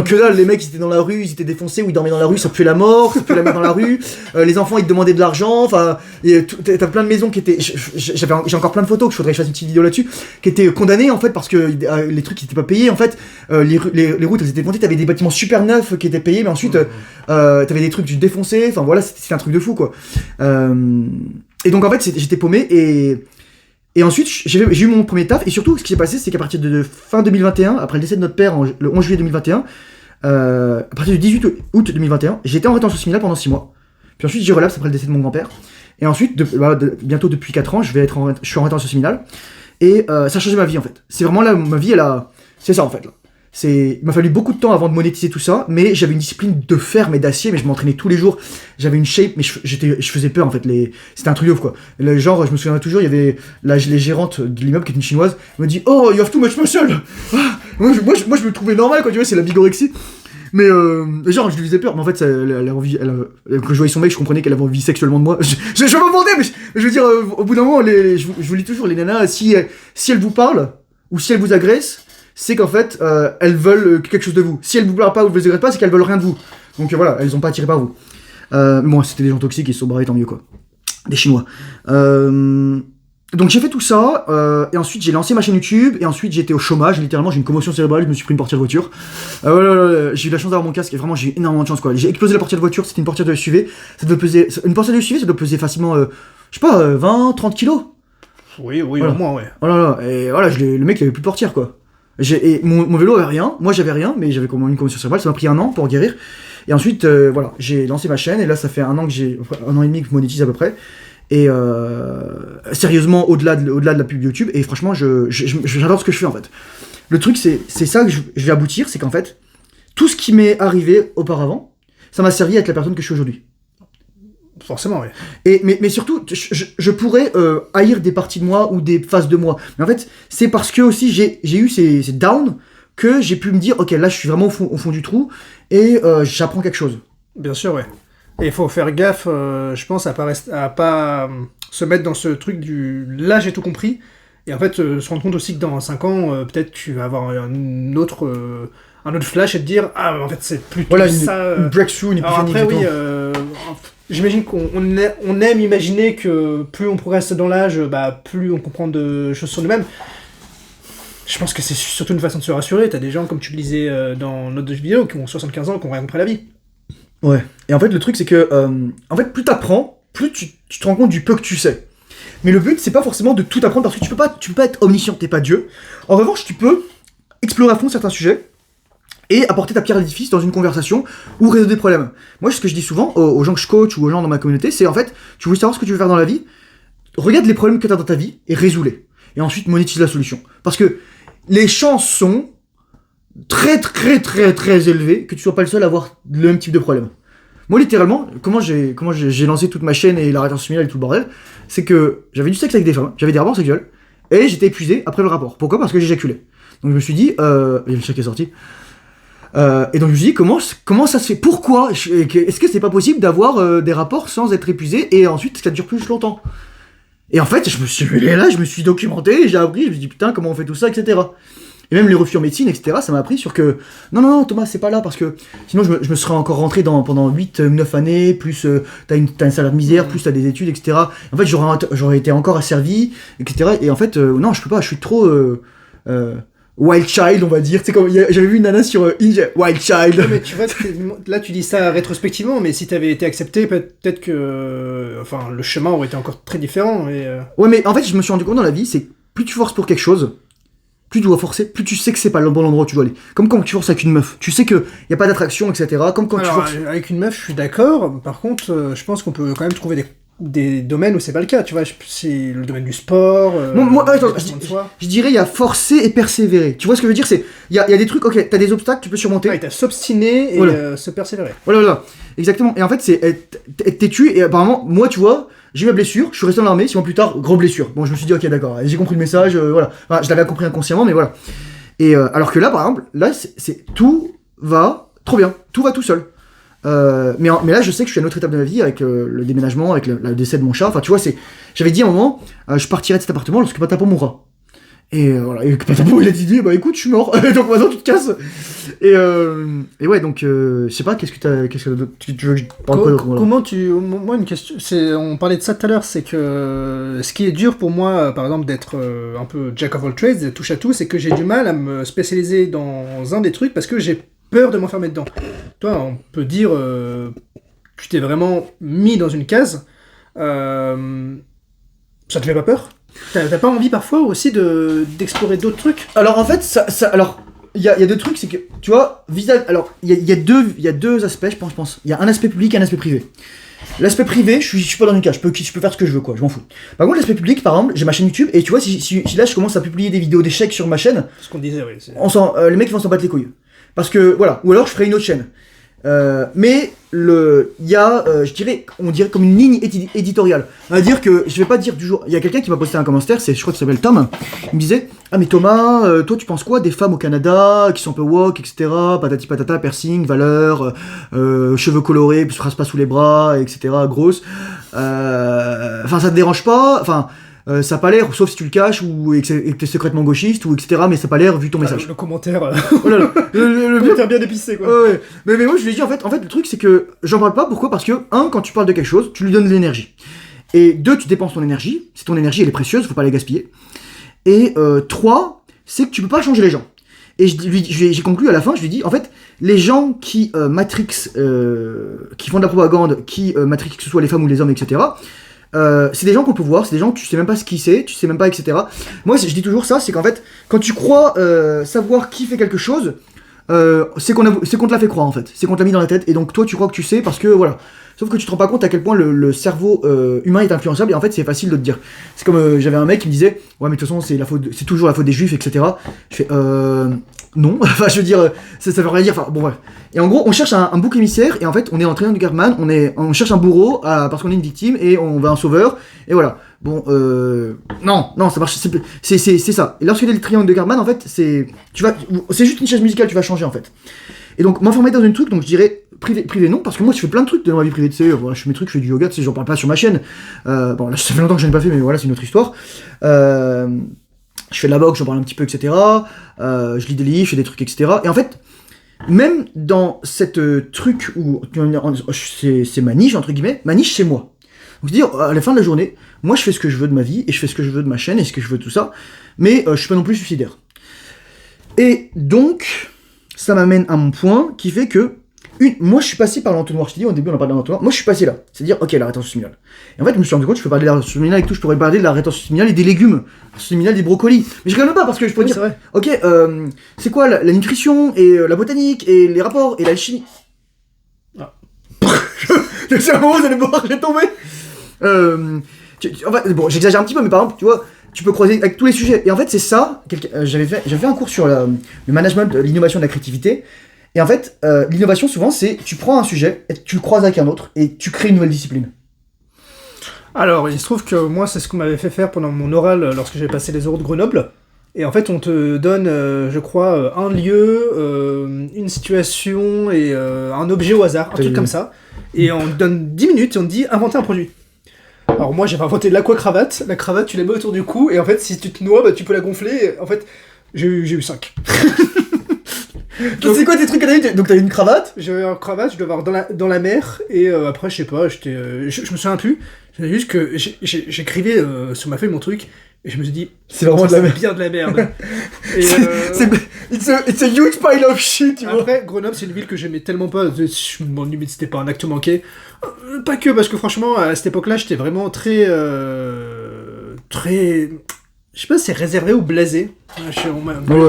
que dalle, les mecs ils étaient dans la rue, ils étaient défoncés ou ils dormaient dans la rue, ça puait la mort, ça puait la mer dans la rue. Les enfants ils te demandaient de l'argent, enfin, t'as plein de maisons qui étaient. J'ai encore plein de photos que je faudrait que je fasse une petite vidéo là-dessus, qui étaient condamnées en fait parce que les trucs qui étaient pas payés en fait. Les routes elles étaient montées, t'avais des bâtiments super neufs qui étaient payés, mais ensuite t'avais des trucs du défoncé, enfin voilà, c'était un truc de fou quoi. Et donc en fait j'étais paumé et ensuite j'ai eu mon premier taf, et surtout ce qui s'est passé c'est qu'à partir de fin 2021, après le décès de notre père le 11 juillet 2021, à partir du 18 août 2021, j'étais en rétention séminale pendant 6 mois. Puis ensuite j'ai relapse après le décès de mon grand-père. Et ensuite, bientôt depuis 4 ans, je suis en rétention séminale. Et ça a changé ma vie en fait. C'est vraiment là, ma vie c'est ça en fait là. Il m'a fallu beaucoup de temps avant de monétiser tout ça, mais j'avais une discipline de fer mais d'acier, mais je m'entraînais tous les jours. J'avais une shape, mais je faisais peur en fait. C'était un truc de ouf quoi. Genre, je me souviens toujours, il y avait les gérantes de l'immeuble qui était une chinoise, elle me dit oh you have too much muscle. Moi je me trouvais normal quoi, tu vois, c'est la bigorexie. Mais genre je lui faisais peur, mais en fait elle avait envie, quand je voyais son mec je comprenais qu'elle avait envie sexuellement de moi. Je me vendais, mais je veux dire au bout d'un moment je vous lis toujours les nanas, si elles vous parlent ou si elles vous agressent, c'est qu'en fait elles veulent quelque chose de vous. Si elles vous parlent pas ou vous les agressent pas, c'est qu'elles veulent rien de vous. Donc voilà, elles ont pas attiré par vous. Moi c'était des gens toxiques et ils se sont barrés, tant mieux quoi. Des Chinois. Donc j'ai fait tout ça, et ensuite j'ai lancé ma chaîne YouTube, et ensuite j'étais au chômage, littéralement j'ai une commotion cérébrale, je me suis pris une portière de voiture. Voilà, j'ai eu la chance d'avoir mon casque, et vraiment j'ai eu énormément de chance quoi. J'ai explosé la portière de voiture, c'était une portière de SUV, une portière de SUV ça doit peser facilement, je sais pas, 20, 30 kilos. Oui, voilà. Au moins ouais. Voilà, et voilà, le mec il avait plus de portière quoi. Et mon vélo avait rien, moi j'avais rien, mais j'avais comme une commotion cérébrale, ça m'a pris 1 an pour guérir. Et ensuite, voilà, j'ai lancé ma chaîne, et là ça fait 1 an que 1 an et demi que je monétise à peu près. Et sérieusement, au-delà de la pub YouTube, et franchement, j'adore ce que je fais en fait. Le truc, c'est ça que je vais aboutir, c'est qu'en fait, tout ce qui m'est arrivé auparavant, ça m'a servi à être la personne que je suis aujourd'hui. Forcément, oui. Mais surtout, je pourrais haïr des parties de moi ou des phases de moi. Mais en fait, c'est parce que aussi j'ai eu ces downs que j'ai pu me dire, ok, là je suis vraiment au fond du trou, et j'apprends quelque chose. Bien sûr, ouais. Et il faut faire gaffe, je pense, à pas se mettre dans ce truc du « là, j'ai tout compris ». Et en fait, se rendre compte aussi que dans 5 ans, peut-être tu vas avoir un autre flash et te dire « ah, en fait, c'est plutôt voilà, ça ». Une breakthrough, une épiphanie. Après, oui, j'imagine qu'on aime imaginer que plus on progresse dans l'âge, plus on comprend de choses sur nous-mêmes. Je pense que c'est surtout une façon de se rassurer. T'as des gens, comme tu le disais dans notre vidéo, qui ont 75 ans, qui ont rien compris à la vie. Ouais, et en fait le truc c'est que en fait plus t'apprends, plus tu te rends compte du peu que tu sais. Mais le but c'est pas forcément de tout apprendre parce que tu peux pas être omniscient, t'es pas Dieu. En revanche tu peux explorer à fond certains sujets et apporter ta pierre à l'édifice dans une conversation ou résoudre des problèmes. Moi ce que je dis souvent aux gens que je coach ou aux gens dans ma communauté, c'est en fait tu veux savoir ce que tu veux faire dans la vie, regarde les problèmes que t'as dans ta vie et résous-les. Et ensuite monétise la solution. Parce que les chances sont très très très très élevé que tu sois pas le seul à avoir le même type de problème. Moi littéralement, comment j'ai lancé toute ma chaîne et la rétention séminale et tout le bordel, c'est que j'avais du sexe avec des femmes, j'avais des rapports sexuels, Et j'étais épuisé après le rapport. Pourquoi ? Parce que j'éjaculais. Donc je me suis dit, il y a le chat qui est sorti. Et donc je me suis dit, comment ça se fait ? Pourquoi ? Est-ce que c'est pas possible d'avoir des rapports sans être épuisé et ensuite ça dure plus longtemps ? Et en fait, je me suis documenté, j'ai appris, je me suis dit putain, comment on fait tout ça, etc. Et même les refus en médecine, etc., ça m'a appris sur que non, Thomas, c'est pas là, parce que sinon je me serais encore rentré pendant 8-9 années, plus t'as un salaire de misère, plus t'as des études, etc. En fait, j'aurais été encore asservi, etc. Et en fait, non, je peux pas, je suis trop wild child, on va dire. Tu sais, comme j'avais vu une nana sur Inge, wild child. Ouais, mais tu vois, là tu dis ça rétrospectivement, mais si t'avais été accepté, peut-être que enfin, le chemin aurait été encore très différent. Ouais, mais en fait, je me suis rendu compte dans la vie, c'est que plus tu forces pour quelque chose, plus tu dois forcer, plus tu sais que c'est pas le bon endroit où tu dois aller. Comme quand tu forces avec une meuf, tu sais qu'il n'y a pas d'attraction, etc. Comme quand tu forces. Avec une meuf, je suis d'accord. Par contre, je pense qu'on peut quand même trouver des domaines où c'est pas le cas. Tu vois, c'est le domaine du sport. Attends, je dirais il y a forcer et persévérer. Tu vois ce que je veux dire ? C'est il y a des trucs, ok, t'as des obstacles, tu peux surmonter. Ouais, t'as s'obstiner et se persévérer. Voilà. Exactement. Et en fait, c'est être têtu. Et apparemment, moi, tu vois, j'ai eu ma blessure, je suis resté dans l'armée, 6 mois plus tard, grosse blessure. Bon, je me suis dit, ok, d'accord, j'ai compris le message, voilà. Enfin, je l'avais compris inconsciemment, mais voilà. Et alors que là, par exemple, là, tout va trop bien, tout va tout seul. Mais là, je sais que je suis à une autre étape de ma vie avec le déménagement, avec le décès de mon chat. Enfin, tu vois, j'avais dit à un moment, je partirai de cet appartement lorsque Patapo mourra. Et voilà, et Patapo il a dit, bah écoute, je suis mort, donc maintenant tu te casses. Et ouais, donc je sais pas, qu'est-ce que tu veux que je parle quoi, voilà. Comment moi, une question, on parlait de ça tout à l'heure, c'est que ce qui est dur pour moi, par exemple, d'être un peu jack of all trades, d'être touche à tout, c'est que j'ai du mal à me spécialiser dans un des trucs parce que j'ai peur de m'enfermer dedans. Toi, on peut dire tu t'es vraiment mis dans une case. Ça te fait pas peur ? T'as pas envie parfois aussi d'explorer d'autres trucs ? Alors en fait, alors il y a deux trucs, c'est que tu vois, alors il y a deux aspects, je pense. Il y a un aspect public et un aspect privé. L'aspect privé, je suis pas dans une case, je peux faire ce que je veux, quoi, je m'en fous. Par contre, l'aspect public, par exemple, j'ai ma chaîne YouTube et tu vois, si là je commence à publier des vidéos d'échecs sur ma chaîne, ce qu'on disait, oui. Les mecs vont s'en battre les couilles. Parce que voilà, ou alors je ferai une autre chaîne. Mais il y a, on dirait comme une ligne éditoriale. On va dire que je vais pas dire du jour. Il y a quelqu'un qui m'a posté un commentaire, je crois qu'il s'appelle Tom. Il me disait, ah mais Thomas, toi tu penses quoi des femmes au Canada qui sont un peu woke, etc. Patati patata, piercing, valeur, cheveux colorés, phrase pas sous les bras, etc. Grosse. Enfin ça te dérange pas. Enfin. Ça a pas l'air, sauf si tu le caches ou et que t'es secrètement gauchiste ou etc. Mais ça a pas l'air vu ton message. Le commentaire. Oh là là, le commentaire bien épicé quoi. Ouais. Mais moi je lui ai dit en fait le truc c'est que j'en parle pas. Pourquoi ? Parce que quand tu parles de quelque chose, tu lui donnes de l'énergie. Et 2, tu dépenses ton énergie. Si ton énergie elle est précieuse, faut pas la gaspiller. Et 3, c'est que tu peux pas changer les gens. Et j'ai conclu à la fin, je lui dis, en fait, les gens qui matrixent, qui font de la propagande, qui matrixent que ce soit les femmes ou les hommes, etc., c'est des gens qu'on peut voir, c'est des gens que tu sais même pas ce qui c'est, tu sais même pas, etc. Moi, je dis toujours ça, c'est qu'en fait, quand tu crois savoir qui fait quelque chose, c'est qu'on te l'a fait croire en fait, c'est qu'on te l'a mis dans la tête, et donc toi tu crois que tu sais parce que voilà. Sauf que tu te rends pas compte à quel point le cerveau humain est influençable, et en fait c'est facile de te dire. C'est comme j'avais un mec qui me disait, ouais mais de toute façon c'est toujours la faute des juifs, etc. Je fais non, enfin je veux dire, ça veut rien dire, enfin bon bref. Et en gros on cherche un bouc émissaire, et en fait on est en triangle de Gartman, on cherche un bourreau parce qu'on est une victime, et on veut un sauveur, et voilà. Bon, non, ça marche, c'est ça. Et lorsque tu es le triangle de Gartman, en fait, c'est juste une chaise musicale, tu vas changer en fait. Et donc m'informer dans un truc, donc je dirais privé non, parce que moi je fais plein de trucs dans ma vie privée, tu sais, voilà, je fais mes trucs, je fais du yoga, tu sais, j'en parle pas sur ma chaîne. Bon là ça fait longtemps que je n'ai pas fait, mais voilà, c'est une autre histoire. Je fais de la boxe, j'en parle un petit peu, etc. Je lis des livres, je fais des trucs, etc. Et en fait, même dans cette truc où c'est ma niche, entre guillemets, ma niche c'est moi. Donc c'est-à-dire, à la fin de la journée, moi je fais ce que je veux de ma vie, et je fais ce que je veux de ma chaîne, et ce que je veux de tout ça, mais je suis pas non plus suicidaire. Et donc, ça m'amène à mon point qui fait que, moi je suis passé par l'entonnoir, je t'ai dit au début on a parlé de l'entonnoir, moi je suis passé là, c'est-à-dire, ok, la rétention séminale. Et en fait je me suis rendu compte, je peux parler de la rétention séminale et tout, je pourrais parler de la rétention séminale et des légumes, la rétention séminale des brocolis, mais je rigole pas parce que je pourrais dire, ok, c'est quoi la nutrition et la botanique et les rapports et l'alchimie. Ah. C'est un moment vous allez voir, j'ai tombé. En fait, bon, j'exagère un petit peu, mais par exemple, tu vois, tu peux croiser avec tous les sujets. Et en fait, c'est ça. J'avais fait un cours sur le management, l'innovation de la créativité. Et en fait, l'innovation, souvent, c'est tu prends un sujet, et tu le croises avec un autre, et tu crées une nouvelle discipline. Alors, il se trouve que moi, c'est ce qu'on m'avait fait faire pendant mon oral lorsque j'ai passé les oraux de Grenoble. Et en fait, on te donne, je crois, un lieu, une situation et un objet au hasard, un truc comme ça. Et on te donne 10 minutes et on te dit inventer un produit. Alors moi, j'avais inventé l'aquacravate. La cravate, tu la mets autour du cou et en fait, si tu te noies, bah, tu peux la gonfler. Et en fait, j'ai eu 5. C'est quoi tes trucs à t'as eu? Donc t'as eu une cravate? J'avais une cravate, je devais avoir dans la mer, et après, je sais pas, je me souviens plus. C'est juste que j'écrivais sur ma feuille mon truc, et je me suis dit, c'est vraiment de la merde. Bien de la merde. Et, it's a huge pile of shit, tu vois. Après, Grenoble, c'est une ville que j'aimais tellement pas, je me demande limite si c'était pas un acte manqué. Pas que, parce que franchement, à cette époque-là, j'étais vraiment très... Je sais pas si c'est réservé ou blasé.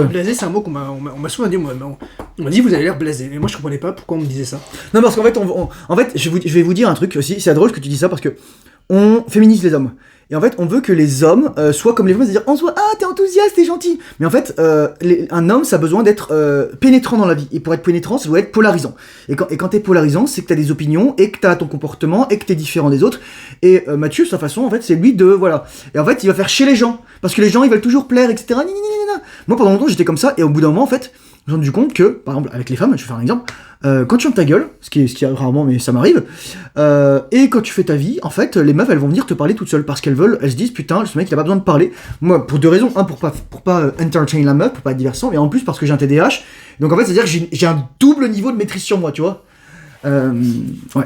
Blasé, c'est un mot qu'on m'a souvent dit. On m'a dit, vous avez l'air blasé. Et moi, je comprenais pas pourquoi on me disait ça. Non, parce qu'en fait, en fait je vais vous dire un truc aussi. C'est drôle que tu dis ça parce que on féminise les hommes. Et en fait, on veut que les hommes soient comme les femmes, c'est-à-dire en soi, ah, t'es enthousiaste, t'es gentil. Mais en fait, un homme, ça a besoin d'être pénétrant dans la vie. Et pour être pénétrant, ça doit être polarisant. Et quand t'es polarisant, c'est que t'as des opinions, et que t'as ton comportement, et que t'es différent des autres. Et Mathieu, sa façon, en fait, c'est lui de, voilà. Et en fait, il va faire chier les gens. Parce que les gens, ils veulent toujours plaire, etc. Moi, pendant longtemps, j'étais comme ça, et au bout d'un moment, en fait, je me suis rendu compte que, par exemple, avec les femmes, je vais faire un exemple, quand tu fermes ta gueule, ce qui arrive rarement, mais ça m'arrive, et quand tu fais ta vie, en fait, les meufs, elles vont venir te parler toutes seules, parce qu'elles se disent, putain, ce mec, il a pas besoin de parler. Moi, pour deux raisons. Un, pour pas entertain la meuf, pour pas être divertissant, mais en plus, parce que j'ai un TDAH. Donc, en fait, c'est-à-dire que j'ai un double niveau de maîtrise sur moi, tu vois. Ouais.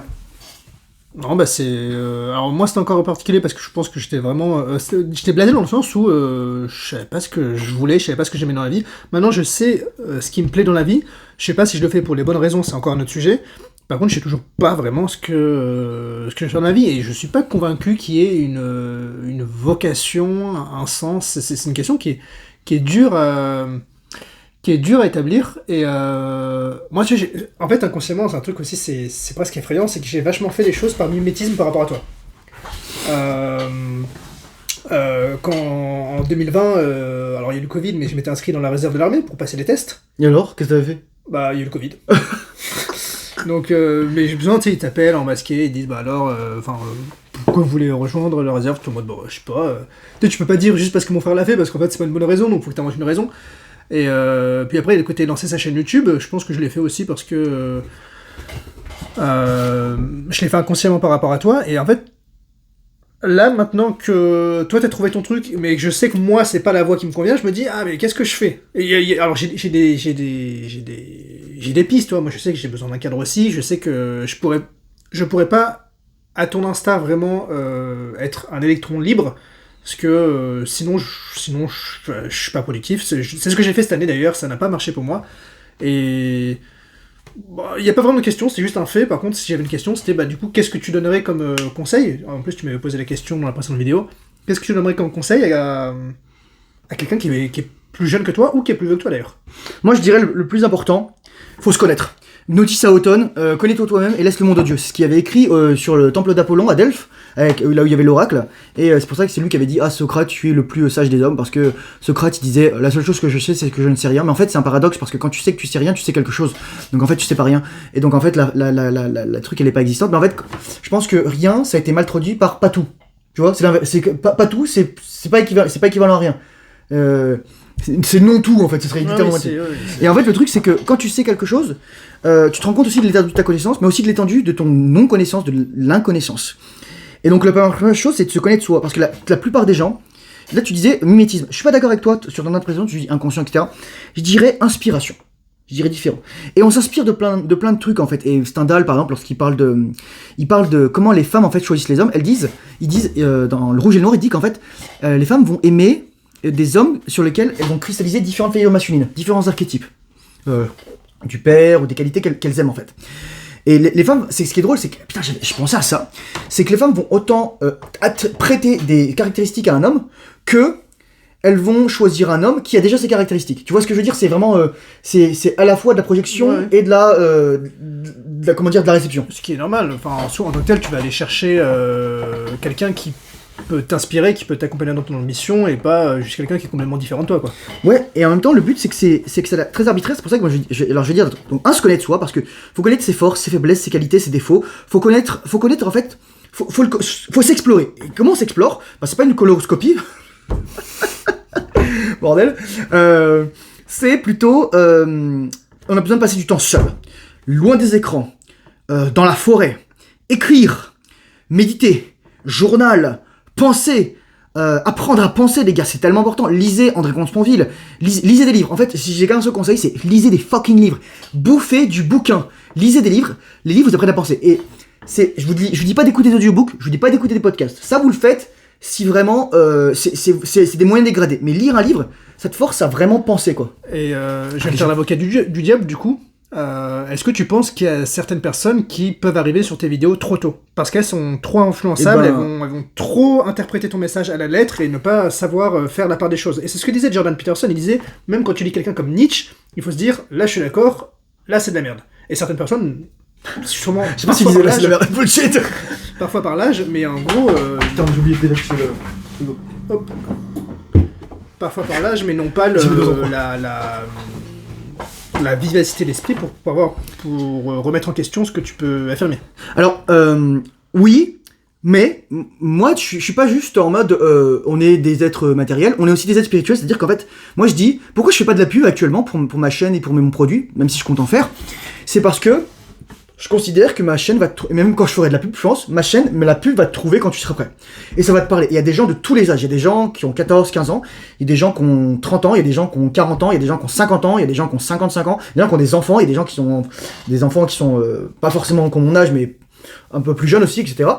Non, bah c'est... Alors moi, c'était encore particulier parce que je pense que j'étais vraiment... j'étais blasé dans le sens où je savais pas ce que je voulais, je savais pas ce que j'aimais dans la vie. Maintenant, je sais ce qui me plaît dans la vie. Je sais pas si je le fais pour les bonnes raisons, c'est encore un autre sujet. Par contre, je sais toujours pas vraiment ce que je fais dans la vie. Et je suis pas convaincu qu'il y ait une vocation, un sens. C'est une question qui est dure à établir, et moi tu sais, en fait inconsciemment c'est un truc aussi, c'est presque effrayant, c'est que j'ai vachement fait les choses par mimétisme par rapport à toi. Quand en 2020, alors il y a eu le Covid, mais je m'étais inscrit dans la réserve de l'armée pour passer les tests. Et alors, qu'est-ce que t'avais fait? Bah il y a eu le Covid. Donc mais j'ai besoin, tu sais, ils t'appellent en masqué, ils disent bah alors, pourquoi vous voulez rejoindre la réserve? Tout le monde, je sais pas, tu peux pas dire juste parce que mon frère l'a fait, parce qu'en fait c'est pas une bonne raison, donc faut que t'inventes une raison. Et puis après, il y a le côté lancer sa chaîne YouTube, je pense que je l'ai fait aussi parce que je l'ai fait inconsciemment par rapport à toi, et en fait, là, maintenant que toi t'as trouvé ton truc, mais que je sais que moi c'est pas la voie qui me convient, je me dis, ah mais qu'est-ce que je fais? Alors j'ai des pistes, toi, moi je sais que j'ai besoin d'un cadre aussi, je sais que je pourrais pas, à ton instar, vraiment être un électron libre, parce que sinon je suis pas productif. C'est ce que j'ai fait cette année d'ailleurs, ça n'a pas marché pour moi. Et il n'y a pas vraiment de question, c'est juste un fait. Par contre, si j'avais une question, c'était bah du coup, qu'est-ce que tu donnerais comme conseil? En plus, tu m'avais posé la question dans la précédente vidéo. Qu'est-ce que tu donnerais comme conseil à quelqu'un qui est plus jeune que toi, ou qui est plus vieux que toi d'ailleurs? Moi, je dirais le plus important, faut se connaître. Notice à automne, connais-toi toi-même et laisse le monde aux dieux. C'est ce qu'il avait écrit sur le temple d'Apollon à Delphes, là où il y avait l'oracle. Et c'est pour ça que c'est lui qui avait dit, ah Socrate, tu es le plus sage des hommes, parce que Socrate il disait, la seule chose que je sais c'est que je ne sais rien. Mais en fait c'est un paradoxe, parce que quand tu sais que tu sais rien, tu sais quelque chose. Donc en fait tu sais pas rien. Et donc en fait la truc elle est pas existante. Mais en fait je pense que rien ça a été mal traduit par pas tout. Tu vois, c'est que pas tout, c'est pas équivalent à rien. C'est non tout en fait, ce serait littéralement. Et en fait le truc c'est que quand tu sais quelque chose, tu te rends compte aussi de l'étendue de ta connaissance, mais aussi de l'étendue de ton non-connaissance, de l'inconnaissance. Et donc la première chose c'est de se connaître soi, parce que la plupart des gens, là tu disais mimétisme, je suis pas d'accord avec toi sur ton impression, tu dis inconscient, etc. Je dirais inspiration, je dirais différent. Et on s'inspire de plein de trucs en fait. Et Stendhal par exemple, lorsqu'il parle de comment les femmes en fait choisissent les hommes, ils disent dans Le Rouge et le Noir, il dit qu'en fait les femmes vont aimer des hommes sur lesquels elles vont cristalliser différentes figures masculines, différents archétypes. Du père ou des qualités qu'elles aiment en fait. Et les femmes, c'est ce qui est drôle, c'est que, putain, je pensais à ça, c'est que les femmes vont autant prêter des caractéristiques à un homme que elles vont choisir un homme qui a déjà ces caractéristiques. Tu vois ce que je veux dire? C'est vraiment, c'est à la fois de la projection et de la comment dire, de la réception. Ce qui est normal, enfin en tant que tel, tu vas aller chercher quelqu'un qui peut t'inspirer, qui peut t'accompagner dans ton mission, et pas juste quelqu'un qui est complètement différent de toi, quoi. Ouais, et en même temps, le but, c'est que c'est très arbitraire, c'est pour ça que moi, je vais dire, donc, se connaître soi, parce que faut connaître ses forces, ses faiblesses, ses qualités, ses défauts, faut connaître, en fait, faut s'explorer. Et comment on s'explore? Bah, c'est pas une coloroscopie. Bordel. C'est plutôt... on a besoin de passer du temps seul, loin des écrans, dans la forêt, écrire, méditer, journal, penser, apprendre à penser, les gars, c'est tellement important. Lisez André Comte-Sponville, lisez des livres. En fait, si j'ai qu'un seul conseil, c'est lisez des fucking livres. Bouffez du bouquin. Lisez des livres. Les livres vous apprennent à penser. Et je vous dis pas d'écouter des audiobooks, je vous dis pas d'écouter des podcasts. Ça, vous le faites si vraiment c'est des moyens dégradés. Mais lire un livre, ça te force à vraiment penser, quoi. Et je vais faire l'avocat du diable, du coup. Est-ce que tu penses qu'il y a certaines personnes qui peuvent arriver sur tes vidéos trop tôt? Parce qu'elles sont trop influençables, elles vont trop interpréter ton message à la lettre et ne pas savoir faire la part des choses. Et c'est ce que disait Jordan Peterson, il disait, même quand tu lis quelqu'un comme Nietzsche, il faut se dire, là je suis d'accord, là c'est de la merde. Et certaines personnes, sûrement... Je sais pas s'il disait là c'est de la merde, bullshit. Parfois par l'âge, mais en gros... Putain, j'ai oublié de pédaler Hop. Parfois par l'âge, mais non pas la vivacité d'esprit pour remettre en question ce que tu peux affirmer. Alors, oui, mais moi, je suis pas juste en mode on est des êtres matériels, on est aussi des êtres spirituels, c'est-à-dire qu'en fait, moi je dis, pourquoi je fais pas de la pub actuellement pour ma chaîne et pour mon produit, même si je compte en faire, c'est parce que je considère que ma chaîne va te même quand je ferai de la pub, je pense, la pub va te trouver quand tu seras prêt. Et ça va te parler. Il y a des gens de tous les âges. Il y a des gens qui ont 14, 15 ans. Il y a des gens qui ont 30 ans. Il y a des gens qui ont 40 ans. Il y a des gens qui ont 50 ans. Il y a des gens qui ont 55 ans. Il y a des gens qui ont des enfants. Il y a des gens qui sont des enfants qui sont pas forcément comme mon âge, mais un peu plus jeunes aussi, etc.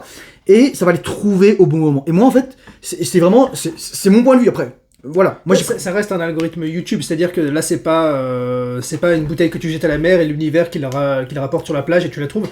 Et ça va les trouver au bon moment. Et moi, en fait, c'est vraiment, c'est mon point de vue après. Voilà. Moi, ça reste un algorithme YouTube, c'est-à-dire que là, c'est pas une bouteille que tu jettes à la mer et l'univers qui la rapporte sur la plage et tu la trouves.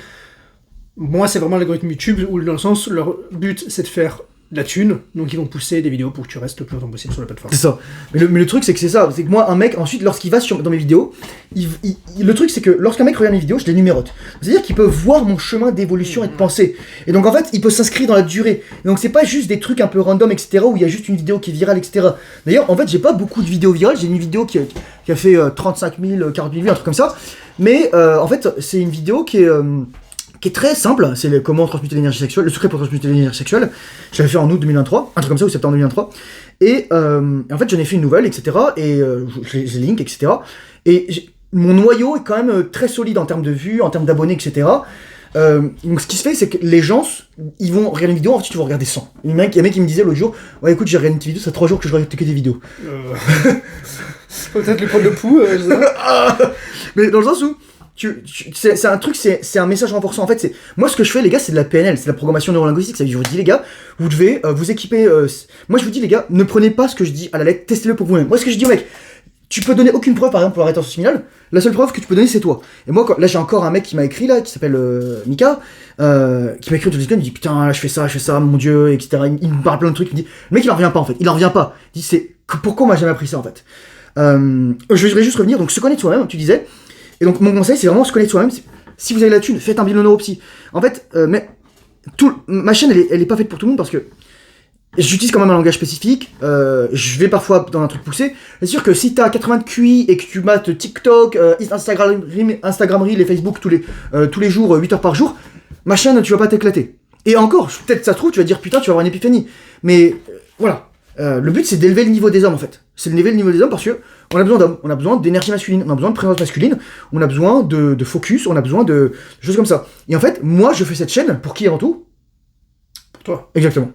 Moi, c'est vraiment l'algorithme YouTube où, dans le sens, leur but, c'est de faire de la thune, donc ils vont pousser des vidéos pour que tu restes le plus longtemps possible sur la plateforme. C'est ça. Mais le truc, c'est que c'est ça. C'est que moi, un mec, ensuite, lorsqu'il va dans mes vidéos, le truc, c'est que lorsqu'un mec regarde mes vidéos, je les numérote. C'est-à-dire qu'il peut voir mon chemin d'évolution et de pensée. Et donc, en fait, il peut s'inscrire dans la durée. Et donc, c'est pas juste des trucs un peu random, etc., où il y a juste une vidéo qui est virale, etc. D'ailleurs, en fait, j'ai pas beaucoup de vidéos virales. J'ai une vidéo qui a fait 35 000, 40 000 vues, un truc comme ça. Mais, en fait, c'est une vidéo qui est très simple, c'est comment transmuter l'énergie sexuelle, le secret pour transmuter l'énergie sexuelle. Je l'avais fait en août 2023, un truc comme ça, ou septembre 2023. Et en fait, j'en ai fait une nouvelle, etc. Et j'ai link, etc. Et mon noyau est quand même très solide en termes de vues, en termes d'abonnés, etc. Donc ce qui se fait, c'est que les gens, ils vont regarder une vidéo, ensuite ils vont regarder 100. Il y a un mec qui me disait l'autre jour, ouais écoute, j'ai regardé une vidéo, ça fait 3 jours que je regarde que des vidéos. Peut-être le prendre le pouls, je sais pas. Mais dans le sens où, c'est un truc, c'est un message renforçant. En fait, moi ce que je fais, les gars, c'est de la PNL, c'est de la programmation neurolinguistique. Ça veut dire, je vous dis, les gars, vous devez vous équiper. Moi, je vous dis, les gars, ne prenez pas ce que je dis à la lettre, testez-le pour vous-même. Moi, ce que je dis au mec, tu peux donner aucune preuve, par exemple, pour la rétention séminale. La seule preuve que tu peux donner, c'est toi. Et moi, là, j'ai encore un mec qui m'a écrit là, qui s'appelle Mika, qui m'a écrit au téléphone, il me dit putain, là, je fais ça, mon dieu, etc. Il me parle plein de trucs, il me dit, le mec, il en revient pas en fait, il en revient pas. Il dit, pourquoi on m'a jamais appris ça en fait. Je voudrais juste revenir, donc se connaître soi-même, tu disais. Et donc mon conseil, c'est vraiment se connaître soi-même. Si vous avez la thune, faites un bilan neuropsy. En fait, ma chaîne, elle est pas faite pour tout le monde parce que j'utilise quand même un langage spécifique. Je vais parfois dans un truc poussé. C'est sûr que si t'as 80 de QI et que tu mates TikTok, Instagram Reel et Facebook tous les jours, 8 heures par jour, ma chaîne, tu vas pas t'éclater. Et encore, peut-être ça se trouve, tu vas te dire putain, tu vas avoir une épiphanie. Mais voilà. Le but, c'est d'élever le niveau des hommes en fait. C'est d'élever le niveau des hommes parce que on a besoin d'hommes, on a besoin d'énergie masculine, on a besoin de présence masculine, on a besoin de focus, on a besoin de choses comme ça. Et en fait, moi, je fais cette chaîne pour qui avant tout? Pour toi. Exactement.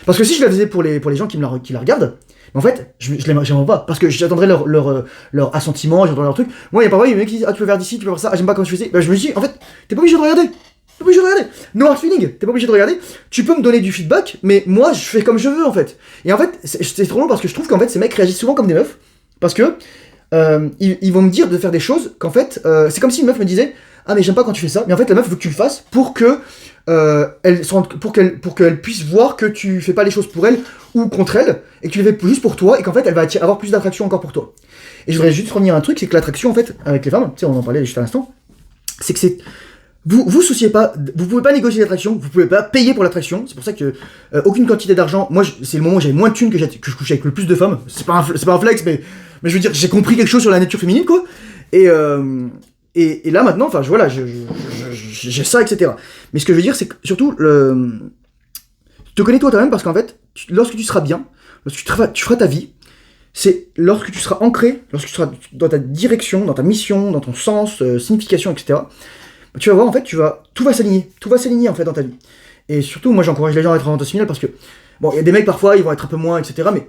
Parce que si je la faisais pour les gens qui la regardent, en fait, je l'aimerais pas. Parce que j'attendrais leur assentiment, j'attendrais leur truc. Moi, il y a pas mal, il y a des mecs qui disent ah, tu peux faire d'ici, tu peux faire ça, ah, j'aime pas quand tu fais ça. Ben, je me dis, en fait, t'es pas obligé de regarder. T'es pas obligé de regarder. No hard feeling, t'es pas obligé de regarder. Tu peux me donner du feedback, mais moi, je fais comme je veux en fait. Et en fait, c'est trop long parce que je trouve qu'en fait, ces mecs réagissent souvent comme des meufs. Parce que ils vont me dire de faire des choses qu'en fait, c'est comme si une meuf me disait ah mais j'aime pas quand tu fais ça, mais en fait la meuf veut que tu le fasses pour que pour qu'elle puisse voir que tu fais pas les choses pour elle ou contre elle et que tu les fais juste pour toi et qu'en fait elle va avoir plus d'attraction encore pour toi. Et je voudrais juste revenir à un truc, c'est que l'attraction en fait avec les femmes, tu sais on en parlait juste à l'instant, c'est que c'est vous souciez pas, vous pouvez pas négocier l'attraction, vous pouvez pas payer pour l'attraction, c'est pour ça que aucune quantité d'argent, moi c'est le moment où j'avais moins de thunes que je couchais avec le plus de femmes, c'est pas un flex mais je veux dire j'ai compris quelque chose sur la nature féminine quoi, et là maintenant, enfin voilà, j'ai ça etc. Mais ce que je veux dire c'est que surtout te connais toi-même parce qu'en fait, lorsque tu seras bien, lorsque tu feras ta vie, c'est lorsque tu seras ancré, lorsque tu seras dans ta direction, dans ta mission, dans ton sens, signification, etc. Tu vas voir, en fait, tout va s'aligner en fait dans ta vie. Et surtout, moi j'encourage les gens à être orientation parce que, bon, il y a des mecs parfois, ils vont être un peu moins, etc. Mais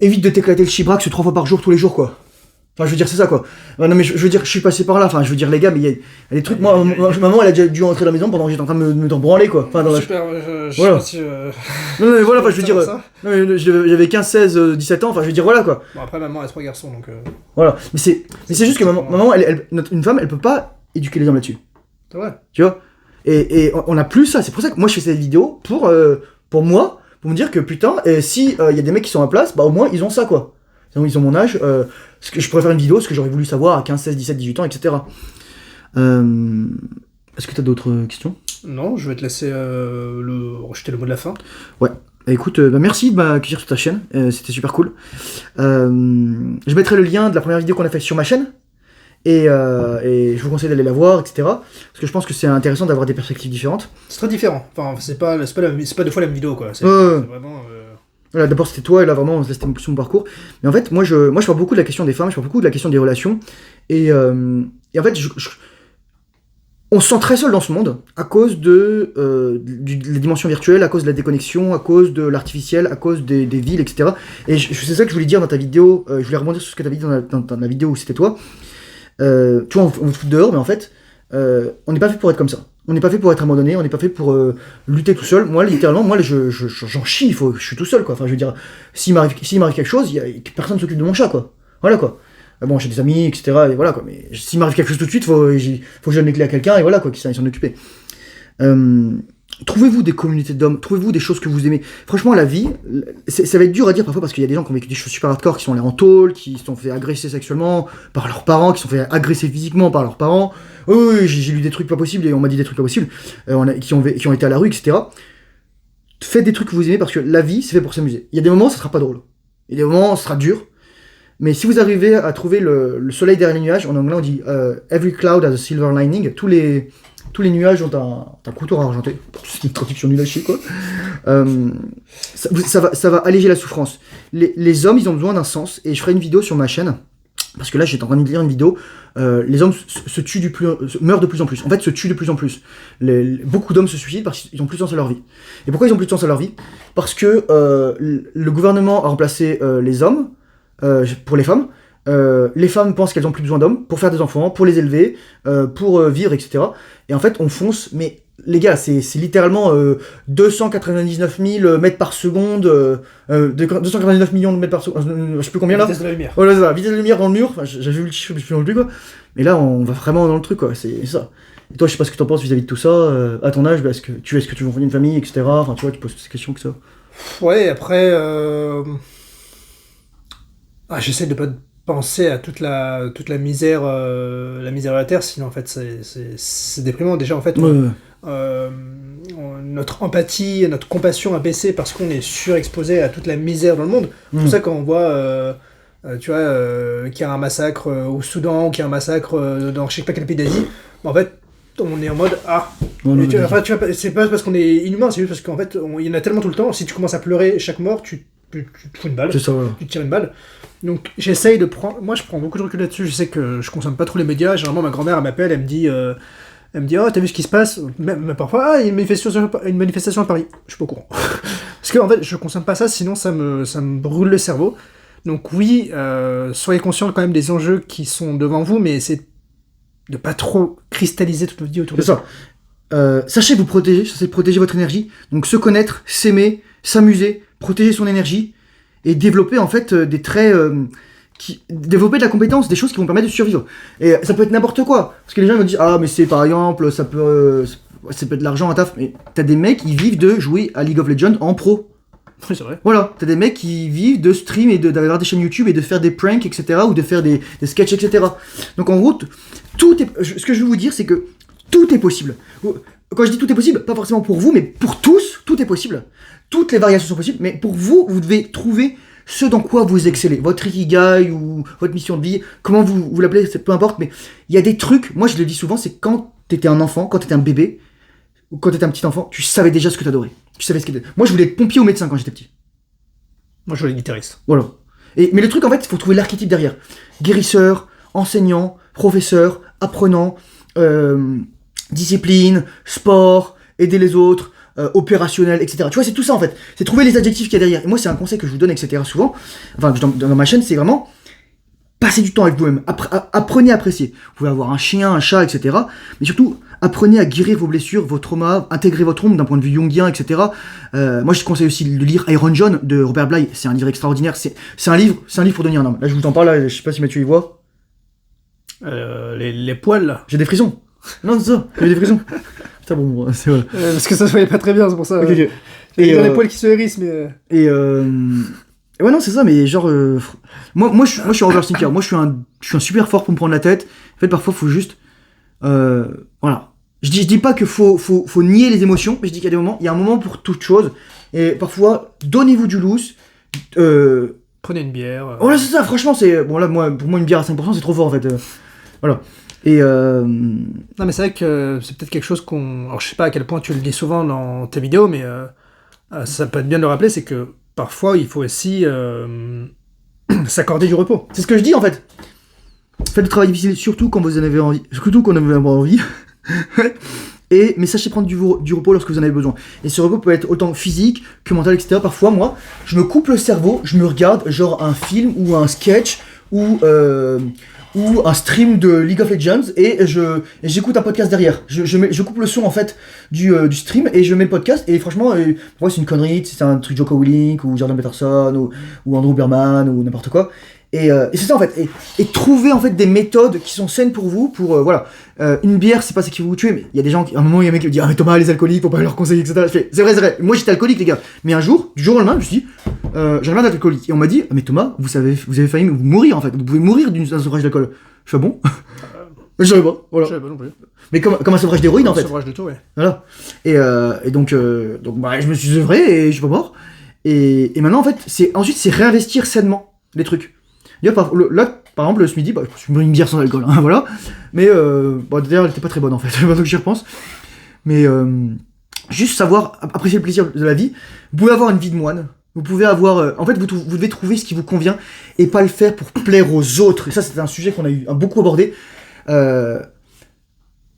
évite de t'éclater le chibrax 3 fois par jour, tous les jours, quoi. Enfin, je veux dire, c'est ça, quoi. Non, mais je veux dire, je suis passé par là. Enfin, je veux dire, les gars, mais il y a des trucs. Moi, maman, elle a déjà dû rentrer à la maison pendant que j'étais en train de me branler, quoi. Enfin, Super, je voilà. sais pas si. Non, mais voilà, enfin, je veux dire. Non, mais j'avais 15, 16, 17 ans, enfin, je veux dire, voilà, quoi. Bon, après, maman a 3 garçons, donc. Voilà. Mais c'est juste que maman, une femme, elle peut pas éduquer les hommes là-dessus. C'est vrai. Tu vois. Et on a plus ça. C'est pour ça que moi, je fais cette vidéo pour moi, pour me dire que putain, si y a des mecs qui sont à place, bah au moins, ils ont ça, quoi. Ils ont mon âge, ce que je pourrais faire une vidéo, ce que j'aurais voulu savoir à 15, 16, 17, 18 ans, etc. Est-ce que t'as d'autres questions ? Non, je vais te laisser rejeter le mot de la fin. Ouais. Écoute, merci de m'accueillir sur ta chaîne, c'était super cool. Je mettrai le lien de la première vidéo qu'on a fait sur ma chaîne, et je vous conseille d'aller la voir, etc. Parce que je pense que c'est intéressant d'avoir des perspectives différentes. C'est très différent, enfin, c'est pas 2 fois la même vidéo, quoi. C'est vraiment... Voilà, d'abord c'était toi, et là vraiment c'était plus mon parcours. Mais en fait, moi je parle beaucoup de la question des femmes, je parle beaucoup de la question des relations. Et en fait, on se sent très seul dans ce monde à cause de la dimension virtuelle, à cause de la déconnexion, à cause de l'artificiel, à cause des villes, etc. Et c'est ça que je voulais dire dans ta vidéo, je voulais rebondir sur ce que tu avais dit dans la vidéo où c'était toi. Tu vois, on fout dehors, mais en fait, on n'est pas fait pour être comme ça. On n'est pas fait pour être abandonné, on n'est pas fait pour lutter tout seul. Moi, littéralement, j'en chie, je suis tout seul, quoi. Enfin, je veux dire, s'il m'arrive quelque chose, personne ne s'occupe de mon chat, quoi. Voilà, quoi. Bon, j'ai des amis, etc. Et voilà, quoi. Mais s'il m'arrive quelque chose tout de suite, faut que je donne les clés à quelqu'un, et voilà, quoi, qui s'en occuper. Trouvez-vous des communautés d'hommes, trouvez-vous des choses que vous aimez. Franchement, la vie, ça va être dur à dire parfois parce qu'il y a des gens qui ont vécu des choses super hardcore, qui sont allés en tôle, qui se sont fait agresser sexuellement par leurs parents, qui se sont fait agresser physiquement par leurs parents. Oui, j'ai lu des trucs pas possibles et on m'a dit des trucs pas possibles, qui ont été à la rue, etc. Faites des trucs que vous aimez parce que la vie, c'est fait pour s'amuser. Il y a des moments où ça sera pas drôle. Il y a des moments où ça sera dur. Mais si vous arrivez à trouver le soleil derrière les nuages, en anglais on dit every cloud has a silver lining. Tous les nuages ont un couteau argenté. C'est une traduction nulle à chier, quoi. Ça va alléger la souffrance. Les hommes, ils ont besoin d'un sens. Et je ferai une vidéo sur ma chaîne. Parce que là, j'étais en train de lire une vidéo. Les hommes meurent de plus en plus. En fait, se tuent de plus en plus. Beaucoup d'hommes se suicident parce qu'ils ont plus de sens à leur vie. Et pourquoi ils ont plus de sens à leur vie ? Parce que le gouvernement a remplacé les hommes pour les femmes. Les femmes pensent qu'elles ont plus besoin d'hommes pour faire des enfants, pour les élever, pour vivre, etc. Et en fait, on fonce, mais les gars, c'est littéralement 299 000 mètres par seconde, 299 millions de mètres par seconde, je sais plus combien là. Vitesse de la lumière. Voilà, c'est ça, vitesse de la lumière dans le mur, enfin, j'avais vu le chiffre, je me souviens plus, quoi. Mais là, on va vraiment dans le truc, quoi, c'est ça. Et toi, je sais pas ce que t'en penses vis-à-vis de tout ça, à ton âge, est-ce que tu veux fonder une famille, etc. Enfin, tu vois, tu poses ces questions que ça. Ouais, après, j'essaie de pas penser à toute la misère de la Terre, sinon en fait c'est déprimant. Déjà en fait, notre empathie, notre compassion a baissé parce qu'on est surexposé à toute la misère dans le monde. C'est pour ça quand on voit, tu vois, qu'il y a un massacre au Soudan, ou qu'il y a un massacre dans je sais pas quel pays d'Asie, en fait on est en mode tu vois, c'est pas parce qu'on est inhumain, c'est juste parce qu'en fait il y en a tellement tout le temps. Si tu commences à pleurer chaque mort, tu te fous une balle, c'est ça, voilà. Tu te tires une balle. Donc j'essaye de prendre... Moi je prends beaucoup de recul là-dessus, je sais que je consomme pas trop les médias. Généralement ma grand-mère elle m'appelle, elle me dit oh t'as vu ce qui se passe, même parfois il y a une manifestation à Paris, je suis pas au courant. Parce que en fait je consomme pas ça, sinon ça me brûle le cerveau. Donc oui, soyez conscients quand même des enjeux qui sont devant vous, mais c'est de pas trop cristalliser toute votre vie autour de ça. Sachez vous protéger, sachez protéger votre énergie, donc se connaître, s'aimer, s'amuser, protéger son énergie et développer en fait des traits développer de la compétence, des choses qui vont permettre de survivre. Et ça peut être n'importe quoi, parce que les gens me disent mais c'est par exemple ça peut être de l'argent à taf, mais t'as des mecs qui vivent de jouer à League of Legends en pro. Oui, c'est vrai. Voilà, t'as des mecs qui vivent de stream et d'avoir des chaînes YouTube et de faire des pranks, etc. ou de faire des sketchs, etc. Donc en gros, ce que je veux vous dire, c'est que tout est possible. Quand je dis tout est possible, pas forcément pour vous, mais pour tous, tout est possible. Toutes les variations sont possibles, mais pour vous, vous devez trouver ce dans quoi vous excellez. Votre ikigai ou votre mission de vie, comment vous l'appelez, peu importe, mais il y a des trucs, moi je le dis souvent, c'est quand t'étais un enfant, quand t'étais un bébé, ou quand t'étais un petit enfant, tu savais déjà ce que t'adorais. Tu savais ce qu'était. Moi, je voulais être pompier ou médecin quand j'étais petit. Moi, je voulais être guitariste. Voilà. Mais le truc, en fait, il faut trouver l'archétype derrière. Guérisseur, enseignant, professeur, apprenant, discipline, sport, aider les autres, opérationnel, etc. Tu vois, c'est tout ça, en fait. C'est trouver les adjectifs qu'il y a derrière. Et moi, c'est un conseil que je vous donne, etc. souvent, enfin, que je donne dans ma chaîne, c'est vraiment... Passez du temps avec vous-même, apprenez à apprécier. Vous pouvez avoir un chien, un chat, etc. Mais surtout, apprenez à guérir vos blessures, vos traumas, intégrer votre ombre d'un point de vue jungien, etc. Moi, je te conseille aussi de lire Iron John de Robert Bly. C'est un livre extraordinaire. C'est un livre pour devenir un homme. Là, je vous en parle. Là, je sais pas si Mathieu y voit. Les poils, là. J'ai des frissons. Non, c'est ça. J'ai des frissons. Putain, bon, c'est voilà. Parce que ça se voyait pas très bien, c'est pour ça. Okay. Il y a des poils qui se hérissent, mais... Ouais, non, c'est ça, mais genre... Moi, je suis un overthinker. Moi, je suis un super fort pour me prendre la tête. En fait, parfois, faut juste... voilà. Je dis pas que faut nier les émotions, mais je dis qu'il y a des moments... Il y a un moment pour toute chose. Et parfois, donnez-vous du loose. Prenez une bière. Voilà, c'est ça, franchement, c'est... Bon, là, pour moi, une bière à 5%, c'est trop fort, en fait. Voilà. Et Non, mais c'est vrai que c'est peut-être quelque chose qu'on... Alors, je sais pas à quel point tu le dis souvent dans tes vidéos, mais ça peut être bien de le rappeler, c'est que parfois, il faut aussi s'accorder du repos. C'est ce que je dis, en fait. Faites du travail difficile, surtout quand vous en avez envie. Surtout quand vous en avez envie. Mais sachez prendre du repos lorsque vous en avez besoin. Et ce repos peut être autant physique que mental, etc. Parfois, moi, je me coupe le cerveau, je me regarde genre un film ou un sketch ou un stream de League of Legends et j'écoute un podcast derrière. Je coupe le son en fait du stream et je mets le podcast et franchement, pour moi c'est une connerie, c'est un truc Joko Willink ou Jordan Peterson ou Andrew Berman ou n'importe quoi. Et c'est ça en fait. Et trouver en fait des méthodes qui sont saines pour vous, voilà. Une bière, c'est pas ça qui va vous tuer, mais il y a des gens à un moment, il y a un mec qui me dit ah mais Thomas, les alcooliques, faut pas leur conseiller, etc. C'est vrai. Moi j'étais alcoolique les gars. Mais un jour, du jour au lendemain, je me suis dit j'en ai marre d'être alcoolique. Et on m'a dit ah mais Thomas, vous avez failli mourir en fait. Vous pouvez mourir d'un sevrage d'alcool. Je fais bon. Je savais pas. Voilà. Je savais pas non plus. Mais comme un sevrage d'héroïne en fait. Un sevrage de tout, ouais. Voilà. Et donc bah, je me suis sevré et je suis pas mort. Et maintenant en fait, c'est réinvestir sainement les trucs. Là, par exemple, ce midi, bah, je me suis pris une bière sans alcool, hein, voilà. Mais, d'ailleurs, elle était pas très bonne, en fait, maintenant que j'y repense. Mais, juste savoir apprécier le plaisir de la vie. Vous pouvez avoir une vie de moine. Vous pouvez avoir... en fait, vous devez trouver ce qui vous convient et pas le faire pour plaire aux autres. Et ça, c'est un sujet qu'on a beaucoup abordé.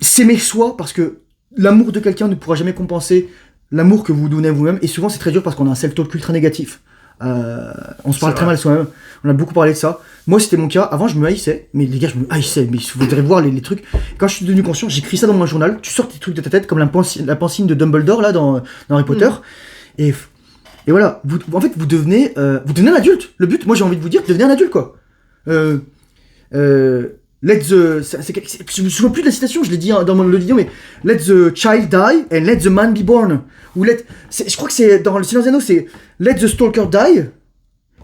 S'aimer soi, parce que l'amour de quelqu'un ne pourra jamais compenser l'amour que vous donnez à vous-même. Et souvent, c'est très dur parce qu'on a un self-talk ultra négatif. On se parle très mal soi-même. On a beaucoup parlé de ça. Moi, c'était mon cas. Avant, je me haïssais. Mais les gars, je me haïssais. Mais vous devriez voir les trucs. Quand je suis devenu conscient, j'écris ça dans mon journal. Tu sors tes trucs de ta tête, comme la pancine de Dumbledore, là, dans Harry Potter. Et voilà. En fait, vous devenez un adulte. Le but, moi, j'ai envie de vous dire, devenez un adulte, quoi. Let the... je me souviens plus de la citation, je l'ai dit dans le vidéo, mais let the child die and let the man be born. Ou je crois que c'est dans le Silence des Anneaux, c'est let the stalker die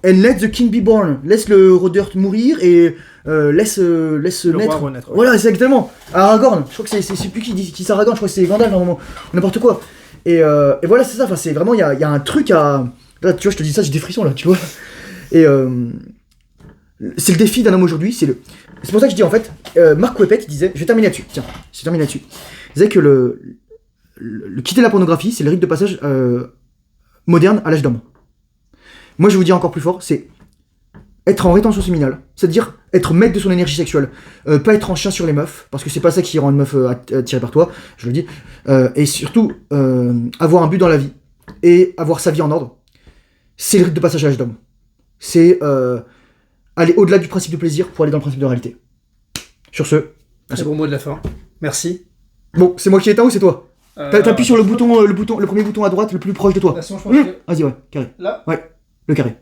and let the king be born. Laisse le rôdeur mourir et laisse le naître. Roi renaître, ouais. Voilà, c'est exactement. Aragorn, je crois que c'est plus qui c'est Aragorn, je crois que c'est Gandalf normalement, n'importe quoi. Et voilà, c'est ça. Enfin, c'est vraiment il y a un truc à. Là, tu vois, je te dis ça, j'ai des frissons là, tu vois. Et c'est le défi d'un homme aujourd'hui, c'est pour ça que je dis en fait, Marc Wepet il disait, je vais terminer là-dessus, tiens, il disait que le quitter la pornographie, c'est le rite de passage moderne à l'âge d'homme. Moi je vais vous dire encore plus fort, c'est être en rétention séminale, c'est-à-dire être maître de son énergie sexuelle, pas être en chien sur les meufs, parce que c'est pas ça qui rend une meuf attirée par toi, je le dis, et surtout avoir un but dans la vie, et avoir sa vie en ordre, c'est le rite de passage à l'âge d'homme. C'est aller au-delà du principe de plaisir pour aller dans le principe de réalité. Sur ce... C'est bon mot de la fin. Merci. Bon, c'est moi qui éteins ou c'est toi? T'appuies sur le premier bouton à droite, le plus proche de toi. Façon, je pense que... Vas-y, ouais, carré. Là? Ouais, le carré.